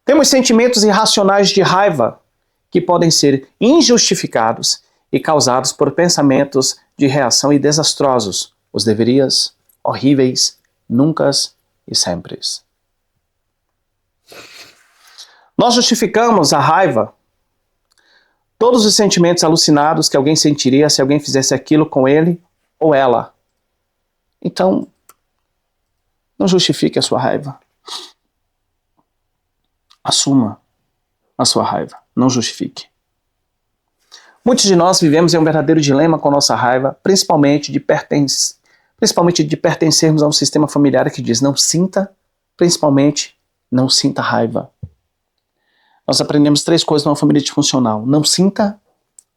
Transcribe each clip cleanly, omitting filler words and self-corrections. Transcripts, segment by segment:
Temos sentimentos irracionais de raiva que podem ser injustificados e causados por pensamentos de reação e desastrosos. Os deverias, horríveis, nuncas e sempre. Nós justificamos a raiva, todos os sentimentos alucinados que alguém sentiria se alguém fizesse aquilo com ele ou ela. Então, não justifique a sua raiva. Assuma a sua raiva. Não justifique. Muitos de nós vivemos em um verdadeiro dilema com a nossa raiva, principalmente de pertencermos a um sistema familiar que diz não sinta, principalmente não sinta raiva. Nós aprendemos 3 coisas numa família disfuncional. Não sinta,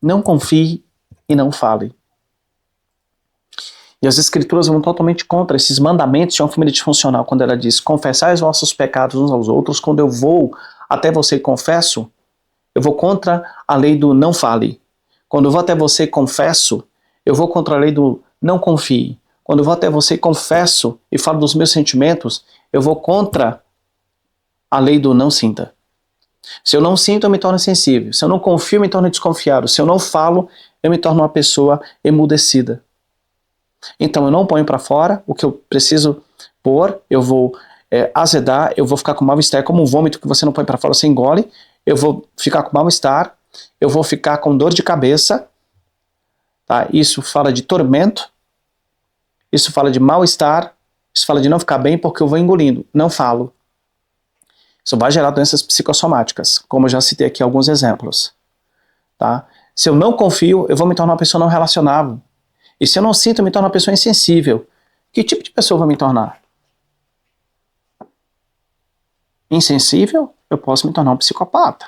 não confie e não fale. E as escrituras vão totalmente contra esses mandamentos de uma família disfuncional, quando ela diz, confessai os vossos pecados uns aos outros. Quando eu vou até você e confesso, eu vou contra a lei do não fale. Quando eu vou até você e confesso, eu vou contra a lei do não confie. Quando eu vou até você e confesso e falo dos meus sentimentos, eu vou contra a lei do não sinta. Se eu não sinto, eu me torno sensível. Se eu não confio, eu me torno desconfiado. Se eu não falo, eu me torno uma pessoa emudecida. Então eu não ponho para fora o que eu preciso pôr, eu vou azedar, eu vou ficar com mal-estar, como um vômito que você não põe para fora, você engole, eu vou ficar com mal-estar, eu vou ficar com dor de cabeça, tá? Isso fala de tormento, isso fala de mal-estar, isso fala de não ficar bem porque eu vou engolindo, não falo. Isso vai gerar doenças psicossomáticas, como eu já citei aqui alguns exemplos. Tá? Se eu não confio, eu vou me tornar uma pessoa não relacionável. E se eu não sinto, eu me torno uma pessoa insensível. Que tipo de pessoa eu vou me tornar? Insensível? Eu posso me tornar um psicopata.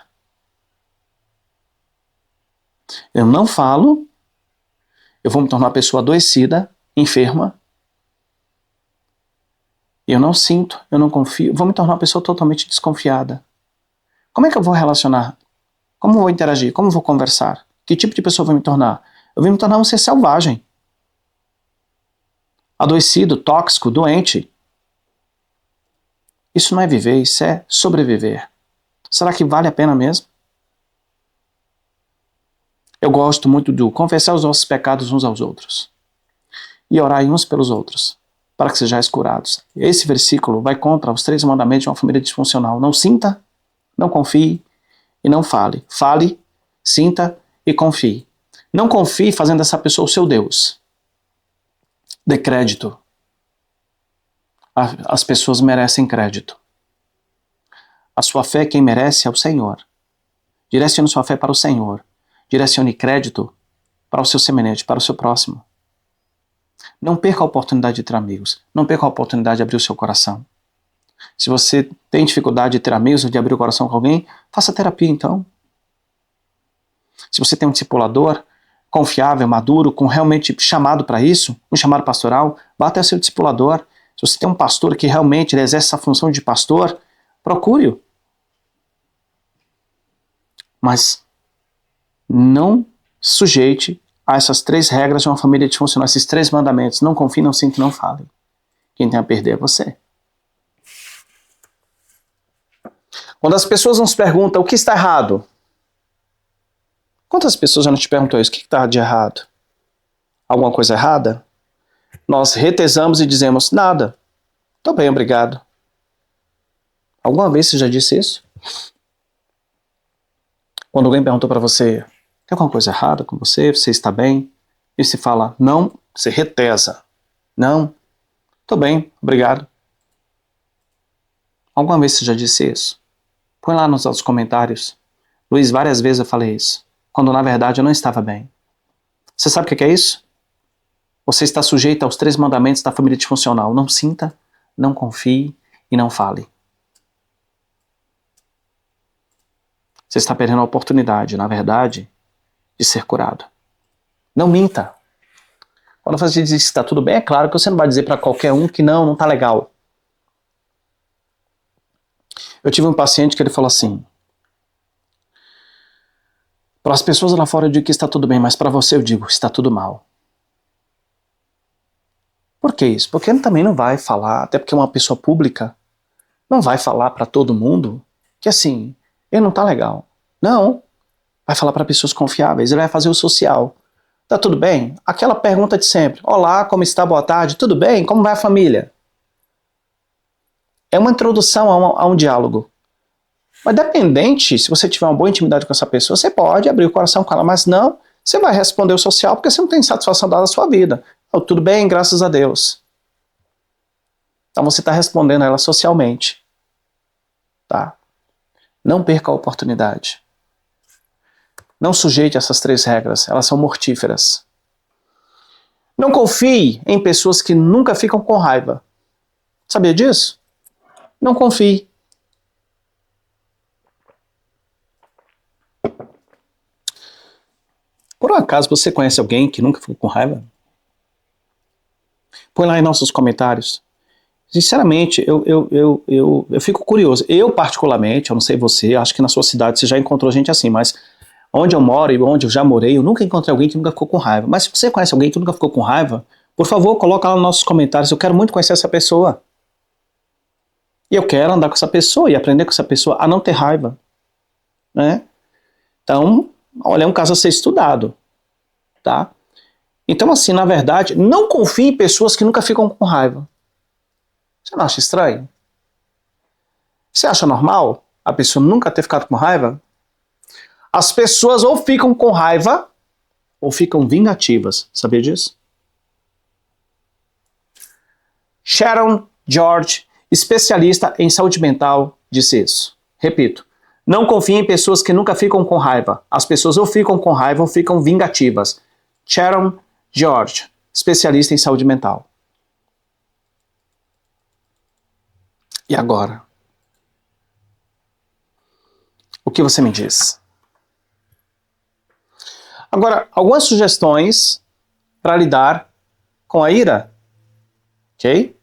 Eu não falo, eu vou me tornar uma pessoa adoecida, enferma. Eu não sinto, eu não confio, vou me tornar uma pessoa totalmente desconfiada. Como é que eu vou relacionar? Como eu vou interagir? Como eu vou conversar? Que tipo de pessoa eu vou me tornar? Eu vou me tornar um ser selvagem. Adoecido, tóxico, doente. Isso não é viver, isso é sobreviver. Será que vale a pena mesmo? Eu gosto muito do confessar os nossos pecados uns aos outros. E orar uns pelos outros, para que sejais curados. Esse versículo vai contra os 3 mandamentos de uma família disfuncional. Não sinta, não confie e não fale. Fale, sinta e confie. Não confie fazendo dessa pessoa o seu Deus. Dê crédito. As pessoas merecem crédito. A sua fé, quem merece é o Senhor. Direcione sua fé para o Senhor. Direcione crédito para o seu semelhante, para o seu próximo. Não perca a oportunidade de ter amigos. Não perca a oportunidade de abrir o seu coração. Se você tem dificuldade de ter amigos ou de abrir o coração com alguém, faça terapia então. Se você tem um discipulador confiável, maduro, com realmente chamado para isso, um chamado pastoral, vá até o seu discipulador. Se você tem um pastor que realmente exerce essa função de pastor, procure-o. Mas não sujeite a essas 3 regras de uma família disfuncional, esses 3 mandamentos. Não confie, não sinta, não fale. Quem tem a perder é você. Quando as pessoas nos perguntam o que está errado, quantas pessoas já não te perguntou isso? O que está de errado? Alguma coisa errada? Nós retesamos e dizemos, nada. Estou bem, obrigado. Alguma vez você já disse isso? Quando alguém perguntou para você, tem alguma coisa errada com você? Você está bem? E você fala, não, você retesa. Não, estou bem, obrigado. Alguma vez você já disse isso? Põe lá nos nossos comentários. Luiz, várias vezes eu falei isso, quando na verdade eu não estava bem. Você sabe o que é isso? Você está sujeito aos 3 mandamentos da família disfuncional. Não sinta, não confie e não fale. Você está perdendo a oportunidade, na verdade, de ser curado. Não minta. Quando você diz que está tudo bem, é claro que você não vai dizer para qualquer um que não está legal. Eu tive um paciente que ele falou assim, para as pessoas lá fora eu digo que está tudo bem, mas para você eu digo, está tudo mal. Por que isso? Porque ele também não vai falar, até porque uma pessoa pública não vai falar para todo mundo que assim, ele não tá legal. Não. Vai falar para pessoas confiáveis, ele vai fazer o social. Tá tudo bem? Aquela pergunta de sempre. Olá, como está? Boa tarde. Tudo bem? Como vai a família? É uma introdução a um diálogo. Mas dependente, se você tiver uma boa intimidade com essa pessoa, você pode abrir o coração com ela, mas não, você vai responder o social porque você não tem satisfação dada na sua vida. Oh, tudo bem, graças a Deus. Então você está respondendo a ela socialmente. Tá? Não perca a oportunidade. Não sujeite essas 3 regras, elas são mortíferas. Não confie em pessoas que nunca ficam com raiva. Sabia disso? Não confie. Por um acaso você conhece alguém que nunca ficou com raiva? Põe lá em nossos comentários. Sinceramente, eu fico curioso. Eu, particularmente, eu não sei você, acho que na sua cidade você já encontrou gente assim, mas onde eu moro e onde eu já morei, eu nunca encontrei alguém que nunca ficou com raiva. Mas se você conhece alguém que nunca ficou com raiva, por favor, coloca lá nos nossos comentários. Eu quero muito conhecer essa pessoa. E eu quero andar com essa pessoa e aprender com essa pessoa a não ter raiva. Né? Então, olha, é um caso a ser estudado. Tá? Então, assim, na verdade, não confie em pessoas que nunca ficam com raiva. Você não acha estranho? Você acha normal a pessoa nunca ter ficado com raiva? As pessoas ou ficam com raiva ou ficam vingativas. Sabia disso? Sharon George, especialista em saúde mental, disse isso. Repito, não confie em pessoas que nunca ficam com raiva. As pessoas ou ficam com raiva ou ficam vingativas. Sharon George, especialista em saúde mental. E agora? O que você me diz? Agora, algumas sugestões para lidar com a ira. Ok?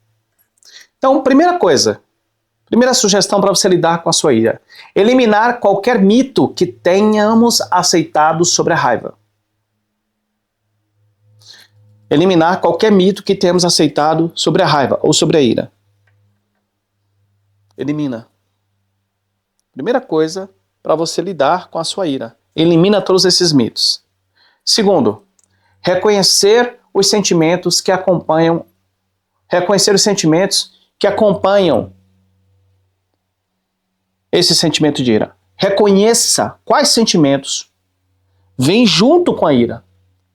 Então, primeira sugestão para você lidar com a sua ira. Eliminar qualquer mito que tenhamos aceitado sobre a raiva. Eliminar qualquer mito que tenhamos aceitado sobre a raiva ou sobre a ira. Elimina. Primeira coisa para você lidar com a sua ira. Elimina todos esses mitos. Segundo, reconhecer os sentimentos que acompanham esse sentimento de ira. Reconheça quais sentimentos vêm junto com a ira.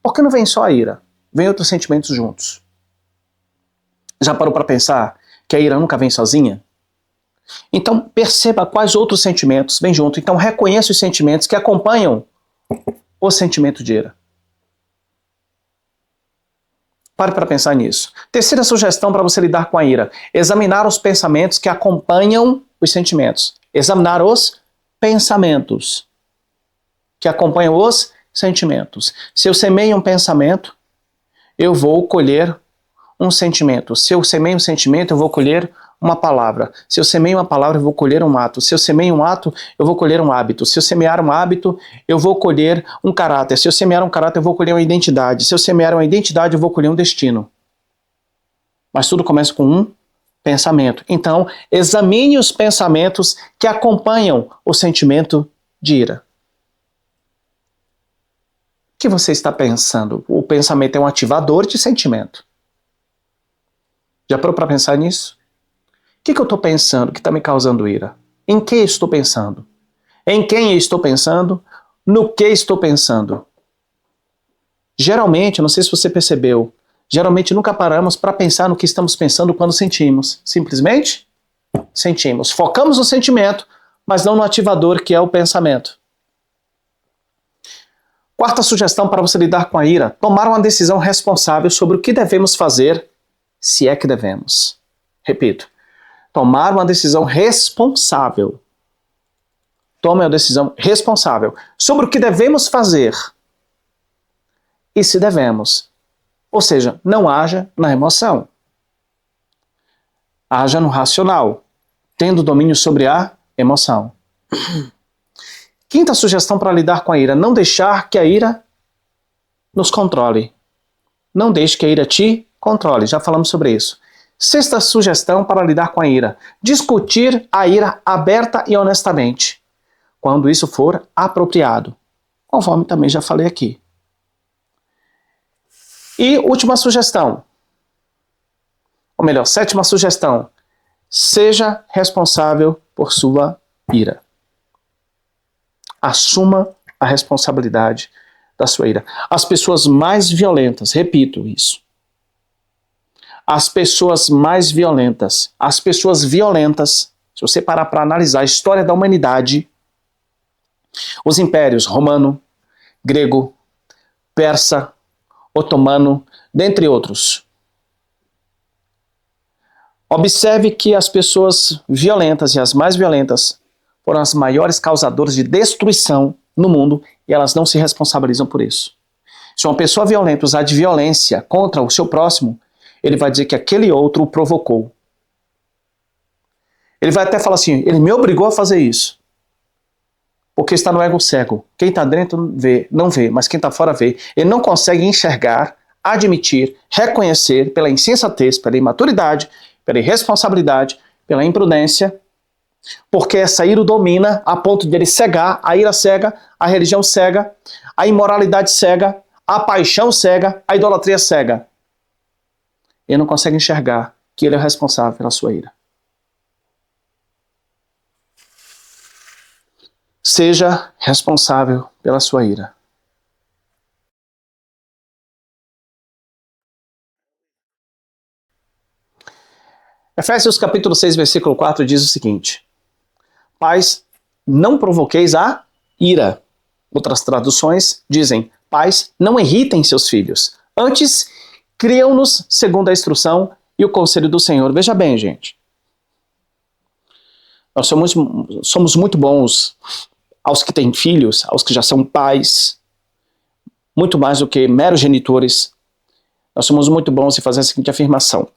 Porque não vem só a ira, vem outros sentimentos juntos. Já parou para pensar que a ira nunca vem sozinha? Então perceba quais outros sentimentos vêm junto. Então reconheça os sentimentos que acompanham o sentimento de ira. Pare para pensar nisso. Terceira sugestão para você lidar com a ira. Examinar os pensamentos que acompanham os sentimentos. Examinar os pensamentos que acompanham os sentimentos. Se eu semeio um pensamento, eu vou colher um sentimento. Se eu semeio um sentimento, eu vou colher uma palavra. Se eu semeio uma palavra, eu vou colher um ato. Se eu semeio um ato, eu vou colher um hábito. Se eu semear um hábito, eu vou colher um caráter. Se eu semear um caráter, eu vou colher uma identidade. Se eu semear uma identidade, eu vou colher um destino. Mas tudo começa com um pensamento. Então, examine os pensamentos que acompanham o sentimento de ira. O que você está pensando? O pensamento é um ativador de sentimento. Já parou para pensar nisso? O que eu estou pensando que está me causando ira? Em que estou pensando? Em quem eu estou pensando? No que estou pensando? Geralmente, não sei se você percebeu, geralmente nunca paramos para pensar no que estamos pensando quando sentimos. Simplesmente sentimos. Focamos no sentimento, mas não no ativador que é o pensamento. Quarta sugestão para você lidar com a ira: tomar uma decisão responsável sobre o que devemos fazer, se é que devemos. Repito, tomar uma decisão responsável. Tome uma decisão responsável sobre o que devemos fazer e se devemos. Ou seja, não haja na emoção. Haja no racional, tendo domínio sobre a emoção. Quinta sugestão para lidar com a ira: não deixar que a ira nos controle. Não deixe que a ira te controle. Já falamos sobre isso. Sexta sugestão para lidar com a ira: discutir a ira aberta e honestamente, quando isso for apropriado, conforme também já falei aqui. E última sugestão, ou melhor, sétima sugestão: seja responsável por sua ira. Assuma a responsabilidade da sua ira. As pessoas mais violentas, repito isso, as pessoas violentas, se você parar para analisar a história da humanidade, os impérios romano, grego, persa, otomano, dentre outros. Observe que as pessoas violentas e as mais violentas foram as maiores causadoras de destruição no mundo e elas não se responsabilizam por isso. Se uma pessoa violenta usar de violência contra o seu próximo, ele vai dizer que aquele outro o provocou. Ele vai até falar assim, ele me obrigou a fazer isso. Porque está no ego cego. Quem está dentro vê, não vê, mas quem está fora vê. Ele não consegue enxergar, admitir, reconhecer pela insensatez, pela imaturidade, pela irresponsabilidade, pela imprudência, porque essa ira o domina a ponto de ele cegar, a ira cega, a religião cega, a imoralidade cega, a paixão cega, a idolatria cega. Ele não consegue enxergar que ele é o responsável pela sua ira. Seja responsável pela sua ira. Efésios capítulo 6, versículo 4 diz o seguinte: Pais, não provoqueis a ira. Outras traduções dizem: Pais, não irritem seus filhos. Antes, criam-nos segundo a instrução e o conselho do Senhor. Veja bem, gente. Nós somos muito bons aos que têm filhos, aos que já são pais, muito mais do que meros genitores. Nós somos muito bons em fazer a seguinte afirmação: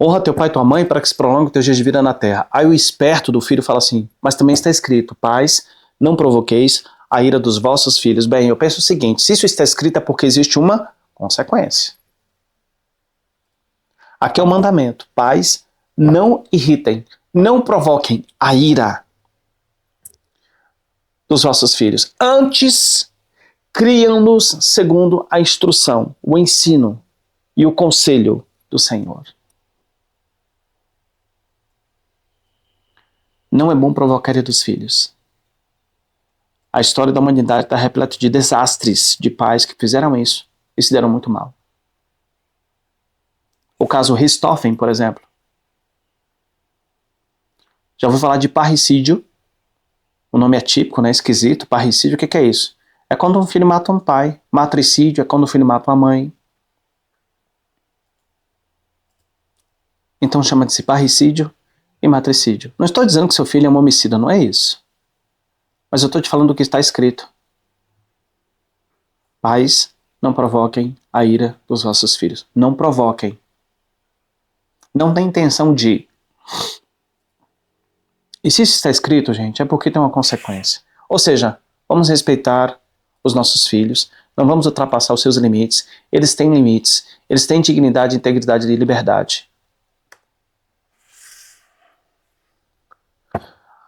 honra teu pai e tua mãe para que se prolongue o teu dia de vida na terra. Aí o esperto do filho fala assim, mas também está escrito, pais, não provoqueis a ira dos vossos filhos. Bem, eu penso o seguinte, se isso está escrito é porque existe uma consequência. Aqui é o mandamento, pais, não irritem, não provoquem a ira dos vossos filhos. Antes, criam-nos segundo a instrução, o ensino e o conselho do Senhor. Não é bom provocar a ira dos filhos. A história da humanidade está repleta de desastres de pais que fizeram isso e se deram muito mal. O caso Richthofen, por exemplo. Já vou falar de parricídio. O nome é típico, né? Esquisito. Parricídio, o que é isso? É quando um filho mata um pai. Matricídio é quando um filho mata uma mãe. Então chama de se parricídio e matricídio. Não estou dizendo que seu filho é um homicida, não é isso. Mas eu estou te falando do que está escrito. Pais, não provoquem a ira dos vossos filhos. Não provoquem. Não tem intenção de. E se isso está escrito, gente, é porque tem uma consequência. Ou seja, vamos respeitar os nossos filhos, não vamos ultrapassar os seus limites. Eles têm limites, eles têm dignidade, integridade e liberdade.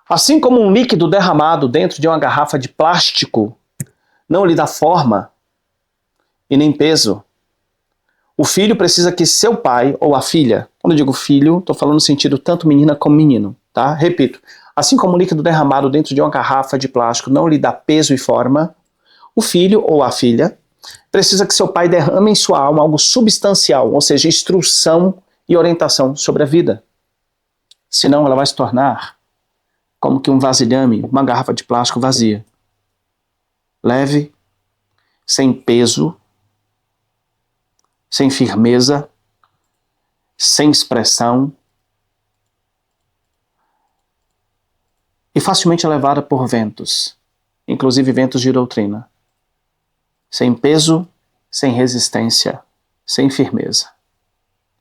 Assim como um líquido derramado dentro de uma garrafa de plástico não lhe dá forma e nem peso, o filho precisa que seu pai ou a filha, quando eu digo filho, estou falando no sentido tanto menina como menino, tá? Repito, assim como um líquido derramado dentro de uma garrafa de plástico não lhe dá peso e forma, o filho ou a filha precisa que seu pai derrame em sua alma algo substancial, ou seja, instrução e orientação sobre a vida. Senão ela vai se tornar como que um vasilhame, uma garrafa de plástico vazia. Leve, sem peso, sem firmeza, sem expressão e facilmente levada por ventos, inclusive ventos de doutrina. Sem peso, sem resistência, sem firmeza.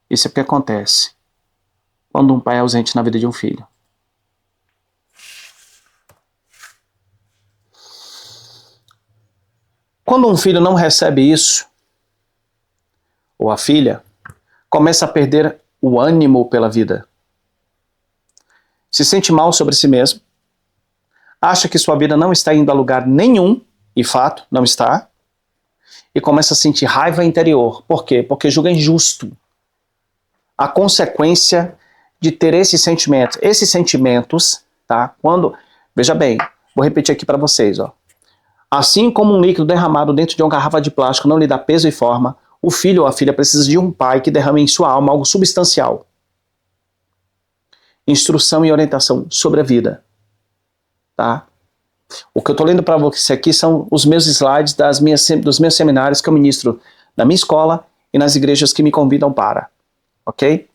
Isso é o que acontece quando um pai é ausente na vida de um filho. Quando um filho não recebe isso, ou a filha, começa a perder o ânimo pela vida. Se sente mal sobre si mesmo, acha que sua vida não está indo a lugar nenhum, e fato, não está, e começa a sentir raiva interior. Por quê? Porque julga injusto a consequência de ter esses sentimentos. Esses sentimentos, tá? Veja bem, vou repetir aqui para vocês, ó. Assim como um líquido derramado dentro de uma garrafa de plástico não lhe dá peso e forma, o filho ou a filha precisa de um pai que derrame em sua alma algo substancial. Instrução e orientação sobre a vida. Tá? O que eu estou lendo para você aqui são os meus slides dos meus seminários que eu ministro na minha escola e nas igrejas que me convidam para. Ok?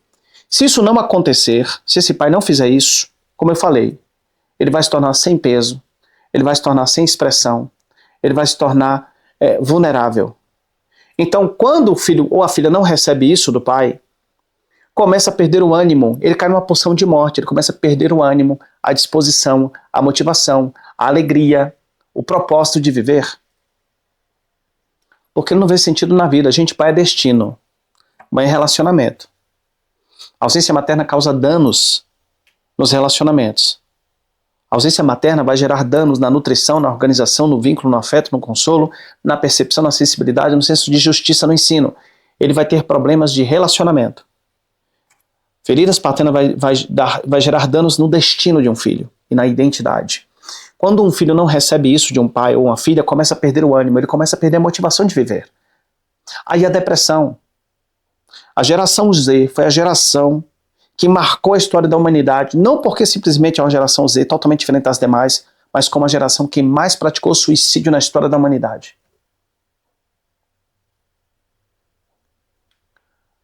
Se isso não acontecer, se esse pai não fizer isso, como eu falei, ele vai se tornar sem peso, ele vai se tornar sem expressão, ele vai se tornar vulnerável. Então, quando o filho ou a filha não recebe isso do pai, começa a perder o ânimo, ele cai numa poção de morte, ele começa a perder o ânimo, a disposição, a motivação, a alegria, o propósito de viver. Porque ele não vê sentido na vida. Gente, pai é destino, mãe é relacionamento. A ausência materna causa danos nos relacionamentos. A ausência materna vai gerar danos na nutrição, na organização, no vínculo, no afeto, no consolo, na percepção, na sensibilidade, no senso de justiça, no ensino. Ele vai ter problemas de relacionamento. Feridas paternas vai gerar danos no destino de um filho e na identidade. Quando um filho não recebe isso de um pai ou uma filha, começa a perder o ânimo, ele começa a perder a motivação de viver. Aí a depressão. A geração Z foi a geração que marcou a história da humanidade, não porque simplesmente é uma geração Z totalmente diferente das demais, mas como a geração que mais praticou suicídio na história da humanidade.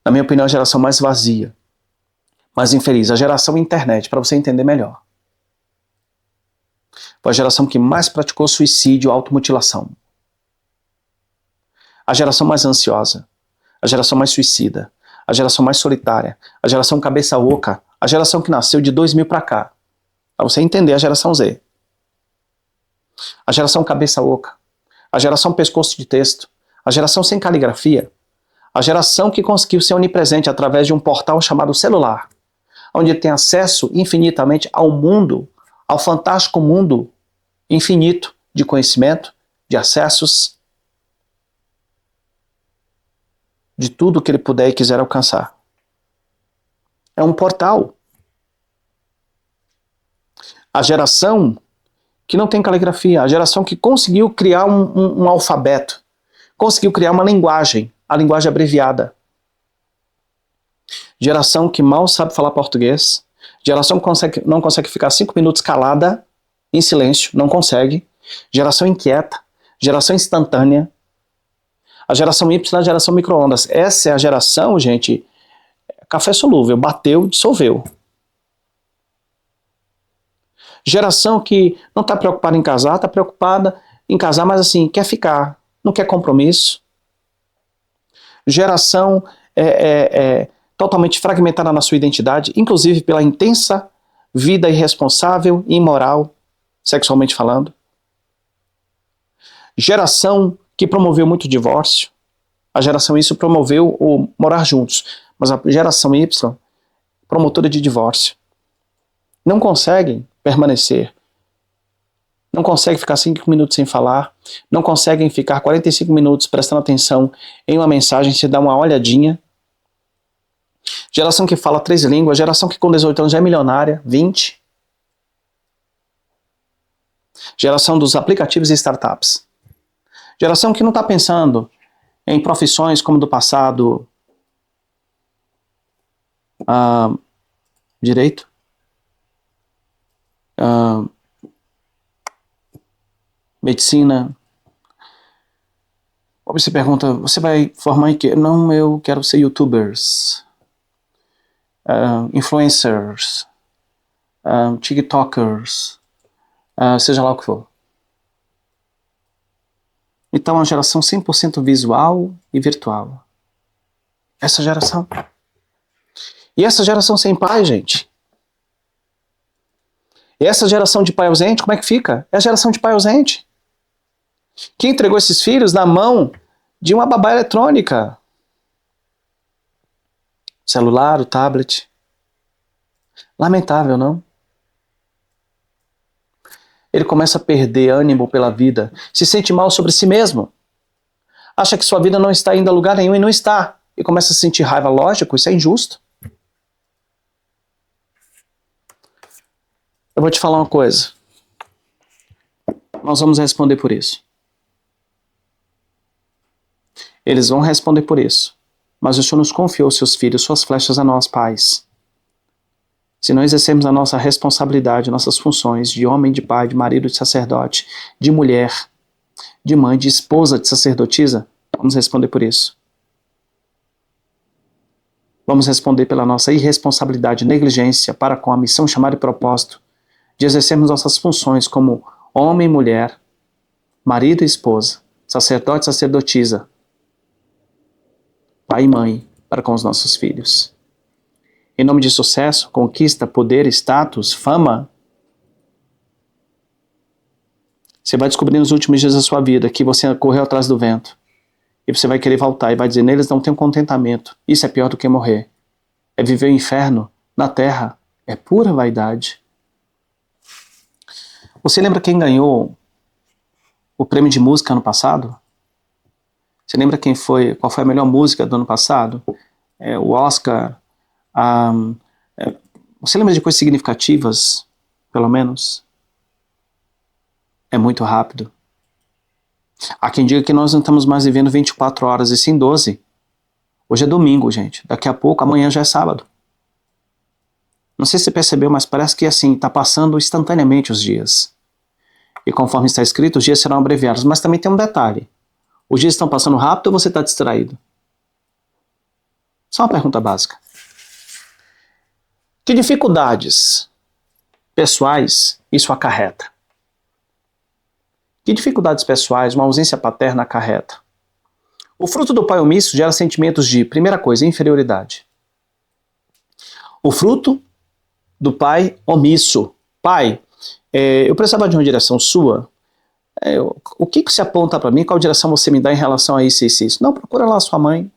Na minha opinião, a geração mais vazia, mais infeliz, a geração internet, para você entender melhor. Foi a geração que mais praticou suicídio, automutilação. A geração mais ansiosa, a geração mais suicida, a geração mais solitária, a geração cabeça oca, a geração que nasceu de 2000 para cá. Para você entender a geração Z. A geração cabeça oca, a geração pescoço de texto, a geração sem caligrafia, a geração que conseguiu ser onipresente através de um portal chamado celular, onde tem acesso infinitamente ao mundo, ao fantástico mundo infinito de conhecimento, de acessos, de tudo que ele puder e quiser alcançar. É um portal. A geração que não tem caligrafia, a geração que conseguiu criar um alfabeto, conseguiu criar uma linguagem, a linguagem abreviada. Geração que mal sabe falar português, geração que não consegue ficar 5 minutos calada, em silêncio, não consegue. Geração inquieta, geração instantânea. A geração Y é a geração micro-ondas. Essa é a geração, gente, café solúvel, bateu, dissolveu. Geração que não está preocupada em casar, está preocupada em casar, mas assim, quer ficar, não quer compromisso. Geração totalmente fragmentada na sua identidade, inclusive pela intensa vida irresponsável e imoral, sexualmente falando. Geração que promoveu muito divórcio. A geração Y promoveu o morar juntos. Mas a geração Y, promotora de divórcio. Não conseguem permanecer. Não conseguem ficar 5 minutos sem falar. Não conseguem ficar 45 minutos prestando atenção em uma mensagem, se dá uma olhadinha. Geração que fala 3 línguas. Geração que com 18 anos já é milionária. 20. Geração dos aplicativos e startups. Geração que não está pensando em profissões como do passado, direito, medicina. Você pergunta, você vai formar em quê? Não, eu quero ser youtubers, influencers, tiktokers, seja lá o que for. Então, é uma geração 100% visual e virtual. Essa geração. E essa geração sem pai, gente. E essa geração de pai ausente, como é que fica? É a geração de pai ausente. Que entregou esses filhos na mão de uma babá eletrônica. celular, o tablet. Lamentável, não? Ele começa a perder ânimo pela vida, se sente mal sobre si mesmo, acha que sua vida não está indo a lugar nenhum e não está, e começa a sentir raiva. Lógico, isso é injusto. Eu vou te falar uma coisa. Nós vamos responder por isso. Eles vão responder por isso. Mas o Senhor nos confiou seus filhos, suas flechas a nós, pais. Se não exercermos a nossa responsabilidade, nossas funções de homem, de pai, de marido, de sacerdote, de mulher, de mãe, de esposa, de sacerdotisa, vamos responder por isso. Vamos responder pela nossa irresponsabilidade, negligência para com a missão, chamada e propósito de exercermos nossas funções como homem e mulher, marido e esposa, sacerdote e sacerdotisa, pai e mãe para com os nossos filhos. Em nome de sucesso, conquista, poder, status, fama, você vai descobrir nos últimos dias da sua vida que você correu atrás do vento. E você vai querer voltar e vai dizer, neles não tem contentamento. Isso é pior do que morrer. É viver o inferno na terra. É pura vaidade. Você lembra quem ganhou o prêmio de música ano passado? Você lembra qual foi a melhor música do ano passado? O Oscar. Você lembra de coisas significativas, pelo menos? É muito rápido. Há quem diga que nós não estamos mais vivendo 24 horas, e sim 12. Hoje é domingo, gente. Daqui a pouco, amanhã já é sábado. Não sei se você percebeu, mas parece que assim, está passando instantaneamente os dias. E conforme está escrito, os dias serão abreviados. Mas também tem um detalhe. Os dias estão passando rápido ou você está distraído? Só uma pergunta básica. Que dificuldades pessoais isso acarreta? Que dificuldades pessoais uma ausência paterna acarreta? O fruto do pai omisso gera sentimentos de, primeira coisa, inferioridade. O fruto do pai omisso. Pai, eu precisava de uma direção sua. O que você aponta para mim? Qual direção você me dá em relação a isso e isso? Não, procura lá a sua mãe.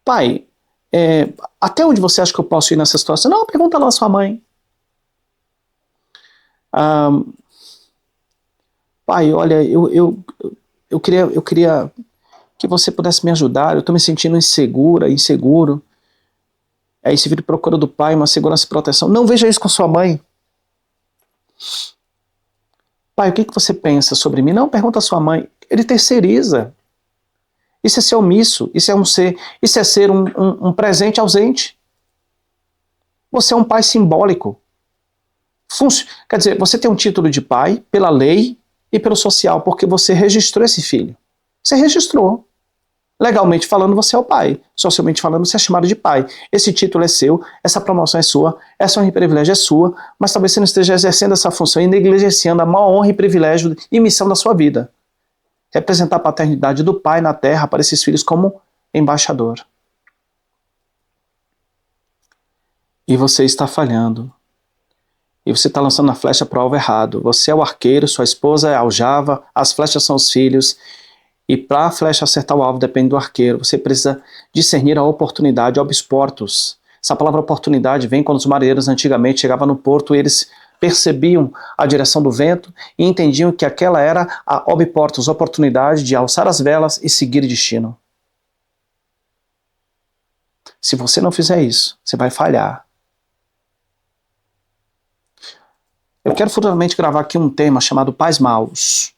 Pai, até onde você acha que eu posso ir nessa situação? Não, pergunta lá a sua mãe. Pai, olha, eu queria que você pudesse me ajudar. Eu estou me sentindo inseguro. Aí esse filho procura do pai uma segurança e proteção. Não veja isso com sua mãe. Pai, o que você pensa sobre mim? Não, pergunta à sua mãe. Ele terceiriza. Isso é ser omisso, isso é ser um presente ausente. Você é um pai simbólico. Quer dizer, você tem um título de pai pela lei e pelo social, porque você registrou esse filho. Você registrou. Legalmente falando, você é o pai. Socialmente falando, você é chamado de pai. Esse título é seu, essa promoção é sua, essa honra e privilégio é sua, mas talvez você não esteja exercendo essa função e negligenciando a maior honra e privilégio e missão da sua vida. Representar a paternidade do pai na terra para esses filhos como embaixador. E você está falhando. E você está lançando a flecha para o alvo errado. Você é o arqueiro, sua esposa é a aljava, as flechas são os filhos. E para a flecha acertar o alvo depende do arqueiro. Você precisa discernir a oportunidade, obis portus. Essa palavra oportunidade vem quando os marinheiros antigamente chegavam no porto e eles percebiam a direção do vento e entendiam que aquela era a ob portus, oportunidade de alçar as velas e seguir destino. Se você não fizer isso, você vai falhar. Eu quero futuramente gravar aqui um tema chamado Pais Maus.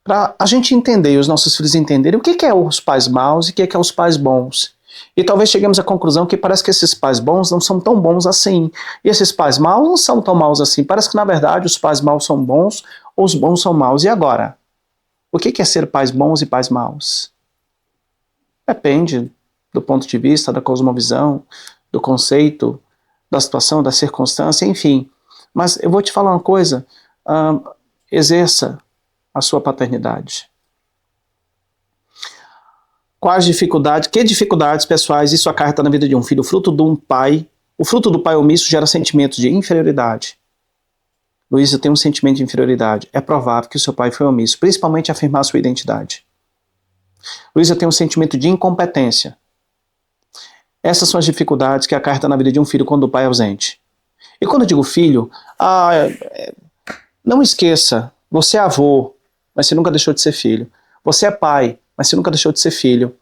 Para a gente entender, os nossos filhos entenderem o que é os pais maus e o que é os pais bons. E talvez cheguemos à conclusão que parece que esses pais bons não são tão bons assim. E esses pais maus não são tão maus assim. Parece que, na verdade, os pais maus são bons ou os bons são maus. E agora? O que é ser pais bons e pais maus? Depende do ponto de vista, da cosmovisão, do conceito, da situação, da circunstância, enfim. Mas eu vou te falar uma coisa. Exerça a sua paternidade. Quais dificuldades, que dificuldades pessoais isso acarreta na vida de um filho? O fruto do pai omisso gera sentimentos de inferioridade. Luísa tem um sentimento de inferioridade. É provável que o seu pai foi omisso, principalmente afirmar sua identidade. Luísa tem um sentimento de incompetência. Essas são as dificuldades que acarreta na vida de um filho quando o pai é ausente. E quando eu digo filho, não esqueça, você é avô, mas você nunca deixou de ser filho. Você é pai, mas você nunca deixou de ser filho.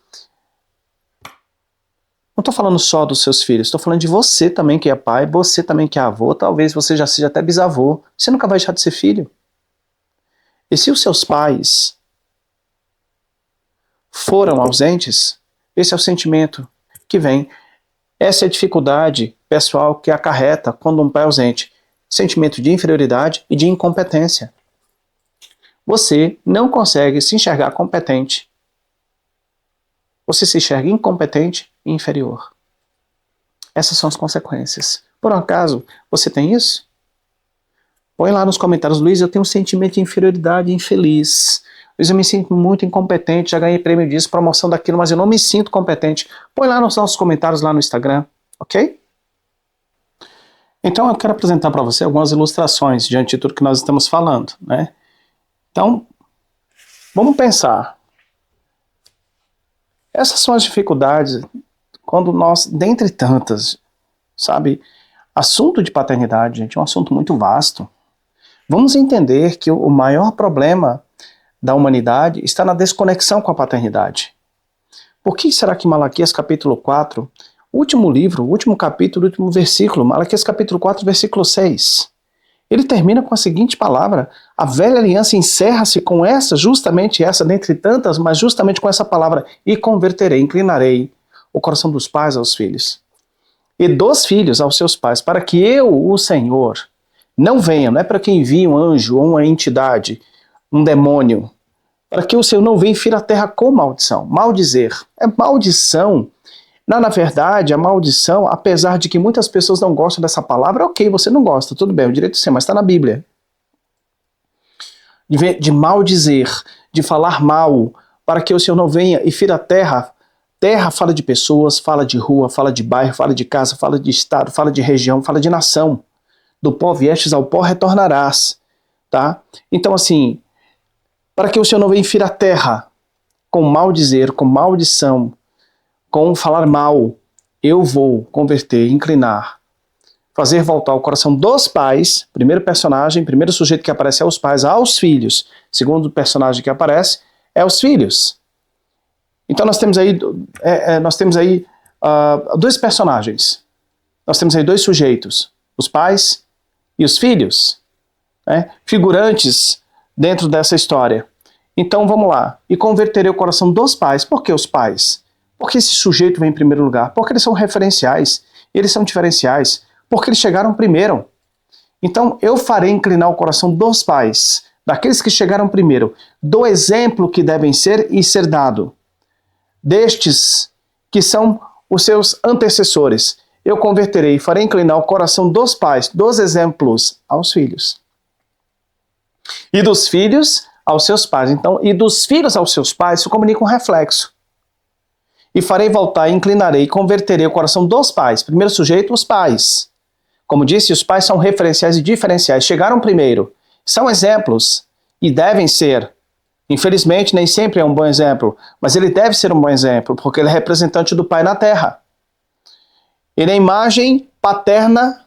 Não estou falando só dos seus filhos, estou falando de você também que é pai, você também que é avô, talvez você já seja até bisavô. Você nunca vai deixar de ser filho. E se os seus pais foram ausentes, esse é o sentimento que vem. Essa é a dificuldade pessoal que acarreta quando um pai é ausente. Sentimento de inferioridade e de incompetência. Você não consegue se enxergar competente. Você se enxerga incompetente e inferior. Essas são as consequências. Por um acaso, você tem isso? Põe lá nos comentários, Luiz, eu tenho um sentimento de inferioridade infeliz. Luiz, eu me sinto muito incompetente, já ganhei prêmio disso, promoção daquilo, mas eu não me sinto competente. Põe lá nos nossos comentários lá no Instagram, ok? Então eu quero apresentar para você algumas ilustrações diante de tudo que nós estamos falando, né? Então, vamos pensar. Essas são as dificuldades quando nós, dentre tantas, sabe, assunto de paternidade, gente, é um assunto muito vasto. Vamos entender que o maior problema da humanidade está na desconexão com a paternidade. Por que será que Malaquias capítulo 4, último livro, último capítulo, último versículo, Malaquias capítulo 4, versículo 6, ele termina com a seguinte palavra: a velha aliança encerra-se com essa, justamente essa, dentre tantas, mas justamente com essa palavra: e converterei, inclinarei o coração dos pais aos filhos, e dos filhos aos seus pais, para que eu, o Senhor, não venha, não é para que envie um anjo ou uma entidade, um demônio, para que o Senhor não venha e fira a terra com maldição. Maldizer é maldição. Na verdade, a maldição, apesar de que muitas pessoas não gostam dessa palavra, ok, você não gosta, tudo bem, o direito seu, mas está na Bíblia. De maldizer, de falar mal, para que o Senhor não venha e fira a terra. Terra fala de pessoas, fala de rua, fala de bairro, fala de casa, fala de estado, fala de região, fala de nação. Do pó viestes, ao pó retornarás. Tá? Então, assim, para que o Senhor não venha e fira a terra com maldizer, com maldição, com falar mal, eu vou converter, inclinar, fazer voltar o coração dos pais, primeiro personagem, primeiro sujeito que aparece é os pais, aos filhos, segundo personagem que aparece é os filhos. Então nós temos aí, dois personagens, nós temos aí dois sujeitos, os pais e os filhos, né, figurantes dentro dessa história. Então vamos lá, e converterei o coração dos pais. Por que os pais? Porque esse sujeito vem em primeiro lugar, porque eles são referenciais, eles são diferenciais, porque eles chegaram primeiro. Então eu farei inclinar o coração dos pais, daqueles que chegaram primeiro, do exemplo que devem ser e ser dado, destes que são os seus antecessores. Eu converterei e farei inclinar o coração dos pais, dos exemplos, aos filhos. E dos filhos aos seus pais. Então, e dos filhos aos seus pais, isso comunica um reflexo. E farei voltar, inclinarei e converterei o coração dos pais. Primeiro sujeito, os pais. Como disse, os pais são referenciais e diferenciais. Chegaram primeiro. São exemplos e devem ser. Infelizmente, nem sempre é um bom exemplo, mas ele deve ser um bom exemplo, porque ele é representante do pai na terra. Ele é a imagem paterna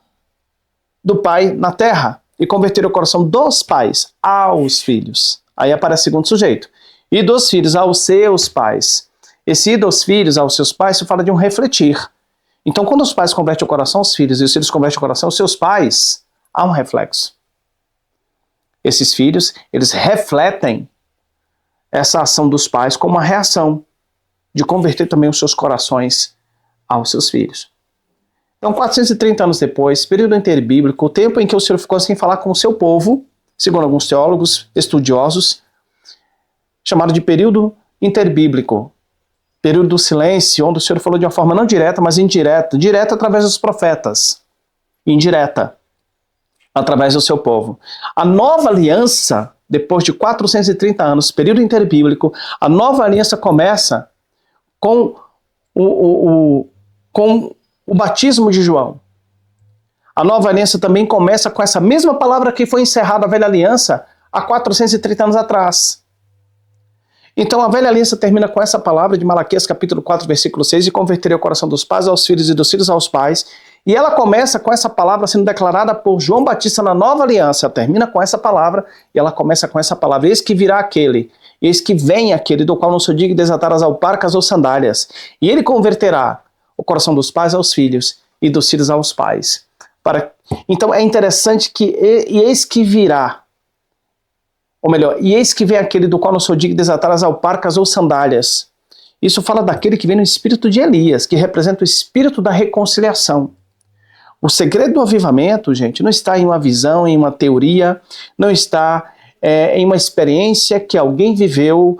do pai na terra. E converter o coração dos pais aos filhos. Aí aparece o segundo sujeito. E dos filhos aos seus pais. Esse dos filhos aos seus pais se fala de um refletir. Então, quando os pais convertem o coração aos filhos e os filhos convertem o coração aos seus pais, há um reflexo. Esses filhos, eles refletem essa ação dos pais como uma reação de converter também os seus corações aos seus filhos. Então, 430 anos depois, período interbíblico, o tempo em que o Senhor ficou sem falar com o seu povo, segundo alguns teólogos estudiosos, chamado de período interbíblico, período do silêncio, onde o Senhor falou de uma forma não direta, mas indireta, direta através dos profetas, indireta através do seu povo. A nova aliança, depois de 430 anos, período interbíblico, a nova aliança começa com o batismo de João. A nova aliança também começa com essa mesma palavra que foi encerrada a velha aliança há 430 anos atrás. Então a velha aliança termina com essa palavra de Malaquias capítulo 4, versículo 6, e converterei o coração dos pais aos filhos e dos filhos aos pais. E ela começa com essa palavra sendo declarada por João Batista na nova aliança. Ela termina com essa palavra e ela começa com essa palavra. Eis que virá aquele, eis que vem aquele do qual não sou digno de desatar as alparcas ou sandálias. E ele converterá o coração dos pais aos filhos e dos filhos aos pais. Então é interessante que e eis que virá, ou melhor, e eis que vem aquele do qual não sou digno de desatar as alparcas ou sandálias. Isso fala daquele que vem no espírito de Elias, que representa o espírito da reconciliação. O segredo do avivamento, gente, não está em uma visão, em uma teoria, não está em uma experiência que alguém viveu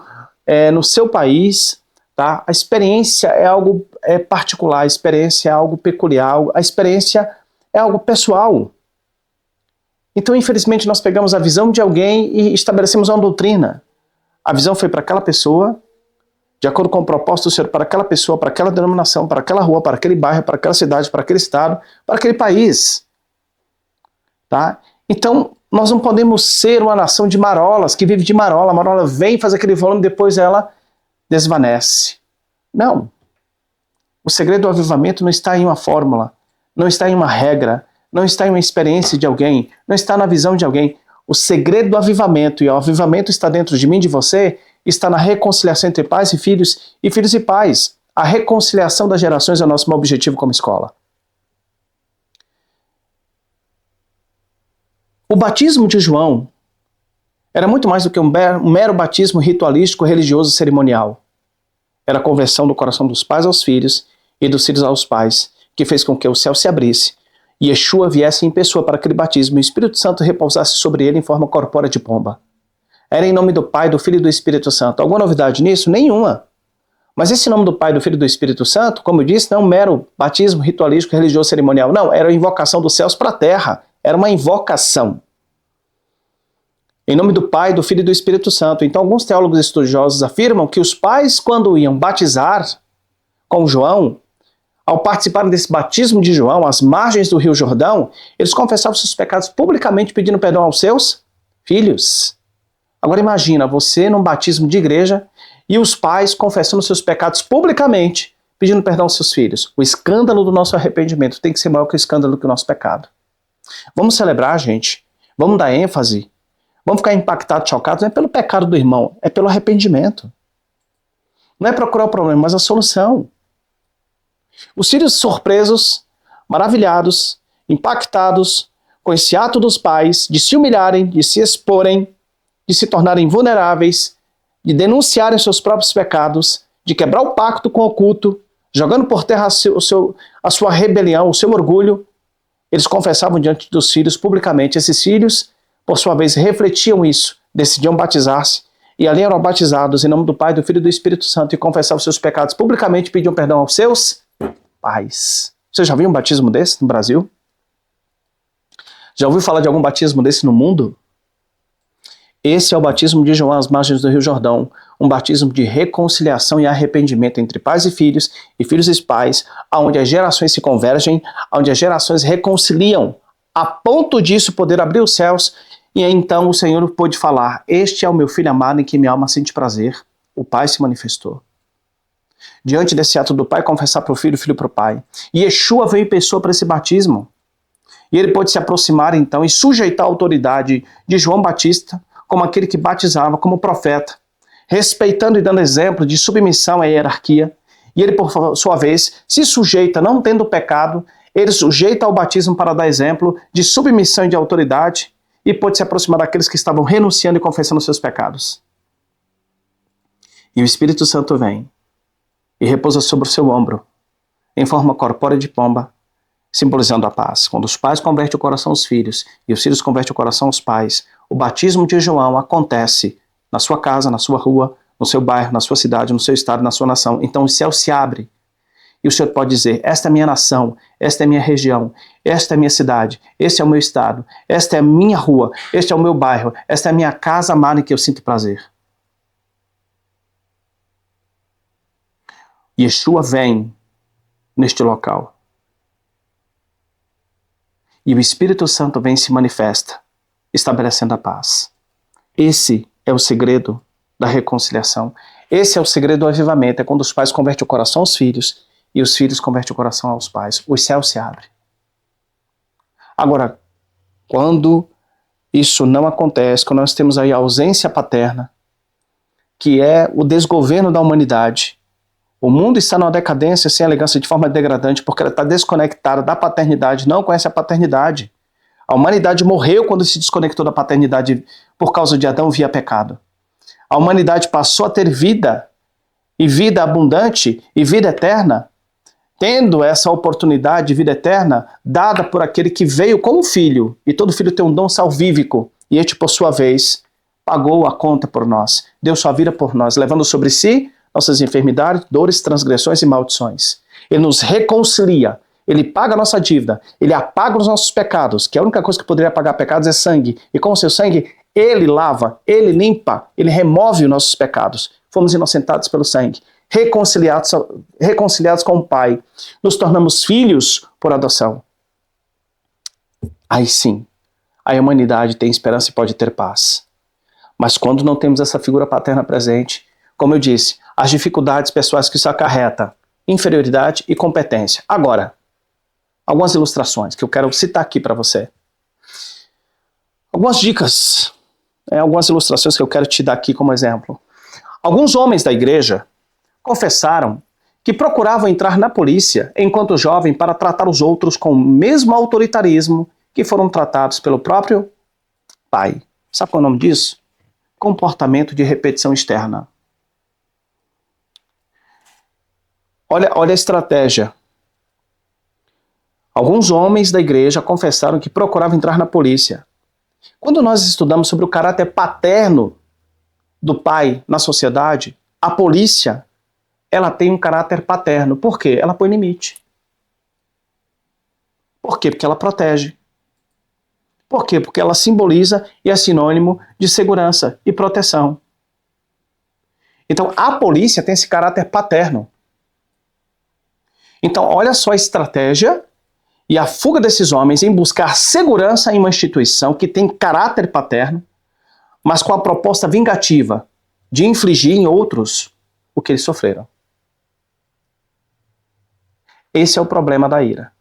no seu país. Tá? A experiência é algo particular, a experiência é algo peculiar, a experiência é algo pessoal. Então, infelizmente, nós pegamos a visão de alguém e estabelecemos uma doutrina. A visão foi para aquela pessoa, de acordo com o propósito do Senhor, para aquela pessoa, para aquela denominação, para aquela rua, para aquele bairro, para aquela cidade, para aquele estado, para aquele país. Tá? Então, nós não podemos ser uma nação de marolas, que vive de marola. A marola vem, faz aquele volume, depois ela desvanece. Não. O segredo do avivamento não está em uma fórmula, não está em uma regra, não está em uma experiência de alguém, não está na visão de alguém. O segredo do avivamento, e o avivamento está dentro de mim e de você, está na reconciliação entre pais e filhos e pais. A reconciliação das gerações é o nosso objetivo como escola. O batismo de João era muito mais do que um mero batismo ritualístico, religioso e cerimonial. Era a conversão do coração dos pais aos filhos e dos filhos aos pais, que fez com que o céu se abrisse e Yeshua viesse em pessoa para aquele batismo e o Espírito Santo repousasse sobre ele em forma corpórea de pomba. Era em nome do Pai, do Filho e do Espírito Santo. Alguma novidade nisso? Nenhuma. Mas esse nome do Pai, do Filho e do Espírito Santo, como eu disse, não é um mero batismo ritualístico, religioso, cerimonial. Não, era a invocação dos céus para a terra. Era uma invocação. Em nome do Pai, do Filho e do Espírito Santo. Então, alguns teólogos estudiosos afirmam que os pais, quando iam batizar com João, ao participarem desse batismo de João, às margens do Rio Jordão, eles confessavam seus pecados publicamente, pedindo perdão aos seus filhos. Agora imagina, você num batismo de igreja e os pais confessando seus pecados publicamente, pedindo perdão aos seus filhos. O escândalo do nosso arrependimento tem que ser maior que o escândalo do nosso pecado. Vamos celebrar, gente. Vamos dar ênfase. Vamos ficar impactados, chocados, não é pelo pecado do irmão, é pelo arrependimento. Não é procurar o problema, mas a solução. Os filhos surpresos, maravilhados, impactados com esse ato dos pais de se humilharem, de se exporem, de se tornarem vulneráveis, de denunciarem seus próprios pecados, de quebrar o pacto com o oculto, jogando por terra a sua rebelião, o seu orgulho, eles confessavam diante dos filhos publicamente. Esses filhos, por sua vez, refletiam isso, decidiam batizar-se, e ali eram batizados em nome do Pai, do Filho e do Espírito Santo, e confessavam seus pecados publicamente, pediam perdão aos seus pais. Você já viu um batismo desse no Brasil? Já ouviu falar de algum batismo desse no mundo? Esse é o batismo de João às margens do Rio Jordão, um batismo de reconciliação e arrependimento entre pais e filhos e pais, onde as gerações se convergem, onde as gerações reconciliam, a ponto disso poder abrir os céus, e então o Senhor pôde falar: este é o meu filho amado em que minha alma sente prazer. O Pai se manifestou. Diante desse ato do Pai, confessar para o Filho, o Filho para o Pai. E Yeshua veio em pessoa para esse batismo. E ele pôde se aproximar então e sujeitar a autoridade de João Batista, como aquele que batizava, como profeta, respeitando e dando exemplo de submissão à hierarquia. E ele, por sua vez, se sujeita, não tendo pecado, ele sujeita ao batismo para dar exemplo de submissão e de autoridade, e pôde se aproximar daqueles que estavam renunciando e confessando seus pecados. E o Espírito Santo vem e repousa sobre o seu ombro, em forma corpórea de pomba, simbolizando a paz. Quando os pais convertem o coração aos filhos e os filhos convertem o coração aos pais, o batismo de João acontece na sua casa, na sua rua, no seu bairro, na sua cidade, no seu estado, na sua nação. Então o céu se abre e o Senhor pode dizer: esta é a minha nação, esta é a minha região, esta é a minha cidade, este é o meu estado, esta é a minha rua, este é o meu bairro, esta é a minha casa amada em que eu sinto prazer. Yeshua vem neste local. E o Espírito Santo vem e se manifesta, estabelecendo a paz. Esse é o segredo da reconciliação. Esse é o segredo do avivamento, é quando os pais convertem o coração aos filhos e os filhos convertem o coração aos pais. Os céus se abrem. Agora, quando isso não acontece, quando nós temos aí a ausência paterna, que é o desgoverno da humanidade, o mundo está numa decadência sem elegância de forma degradante porque ela está desconectada da paternidade, não conhece a paternidade. A humanidade morreu quando se desconectou da paternidade por causa de Adão via pecado. A humanidade passou a ter vida, e vida abundante, e vida eterna, tendo essa oportunidade de vida eterna dada por aquele que veio como filho, e todo filho tem um dom salvífico, e este, por sua vez, pagou a conta por nós, deu sua vida por nós, levando sobre si nossas enfermidades, dores, transgressões e maldições. Ele nos reconcilia, ele paga a nossa dívida, ele apaga os nossos pecados, que a única coisa que poderia apagar pecados é sangue, e com o seu sangue, ele lava, ele limpa, ele remove os nossos pecados. Fomos inocentados pelo sangue, reconciliados com o Pai, nos tornamos filhos por adoção. Aí sim, a humanidade tem esperança e pode ter paz. Mas quando não temos essa figura paterna presente, como eu disse, as dificuldades pessoais que isso acarreta, inferioridade e competência. Agora, algumas ilustrações que eu quero citar aqui para você. Algumas dicas, algumas ilustrações que eu quero te dar aqui como exemplo. Alguns homens da igreja confessaram que procuravam entrar na polícia enquanto jovem para tratar os outros com o mesmo autoritarismo que foram tratados pelo próprio pai. Sabe qual é o nome disso? Comportamento de repetição externa. Olha a estratégia. Alguns homens da igreja confessaram que procuravam entrar na polícia. Quando nós estudamos sobre o caráter paterno do pai na sociedade, a polícia, ela tem um caráter paterno. Por quê? Ela põe limite. Por quê? Porque ela protege. Por quê? Porque ela simboliza e é sinônimo de segurança e proteção. Então, a polícia tem esse caráter paterno. Então, olha só a estratégia e a fuga desses homens em buscar segurança em uma instituição que tem caráter paterno, mas com a proposta vingativa de infligir em outros o que eles sofreram. Esse é o problema da ira.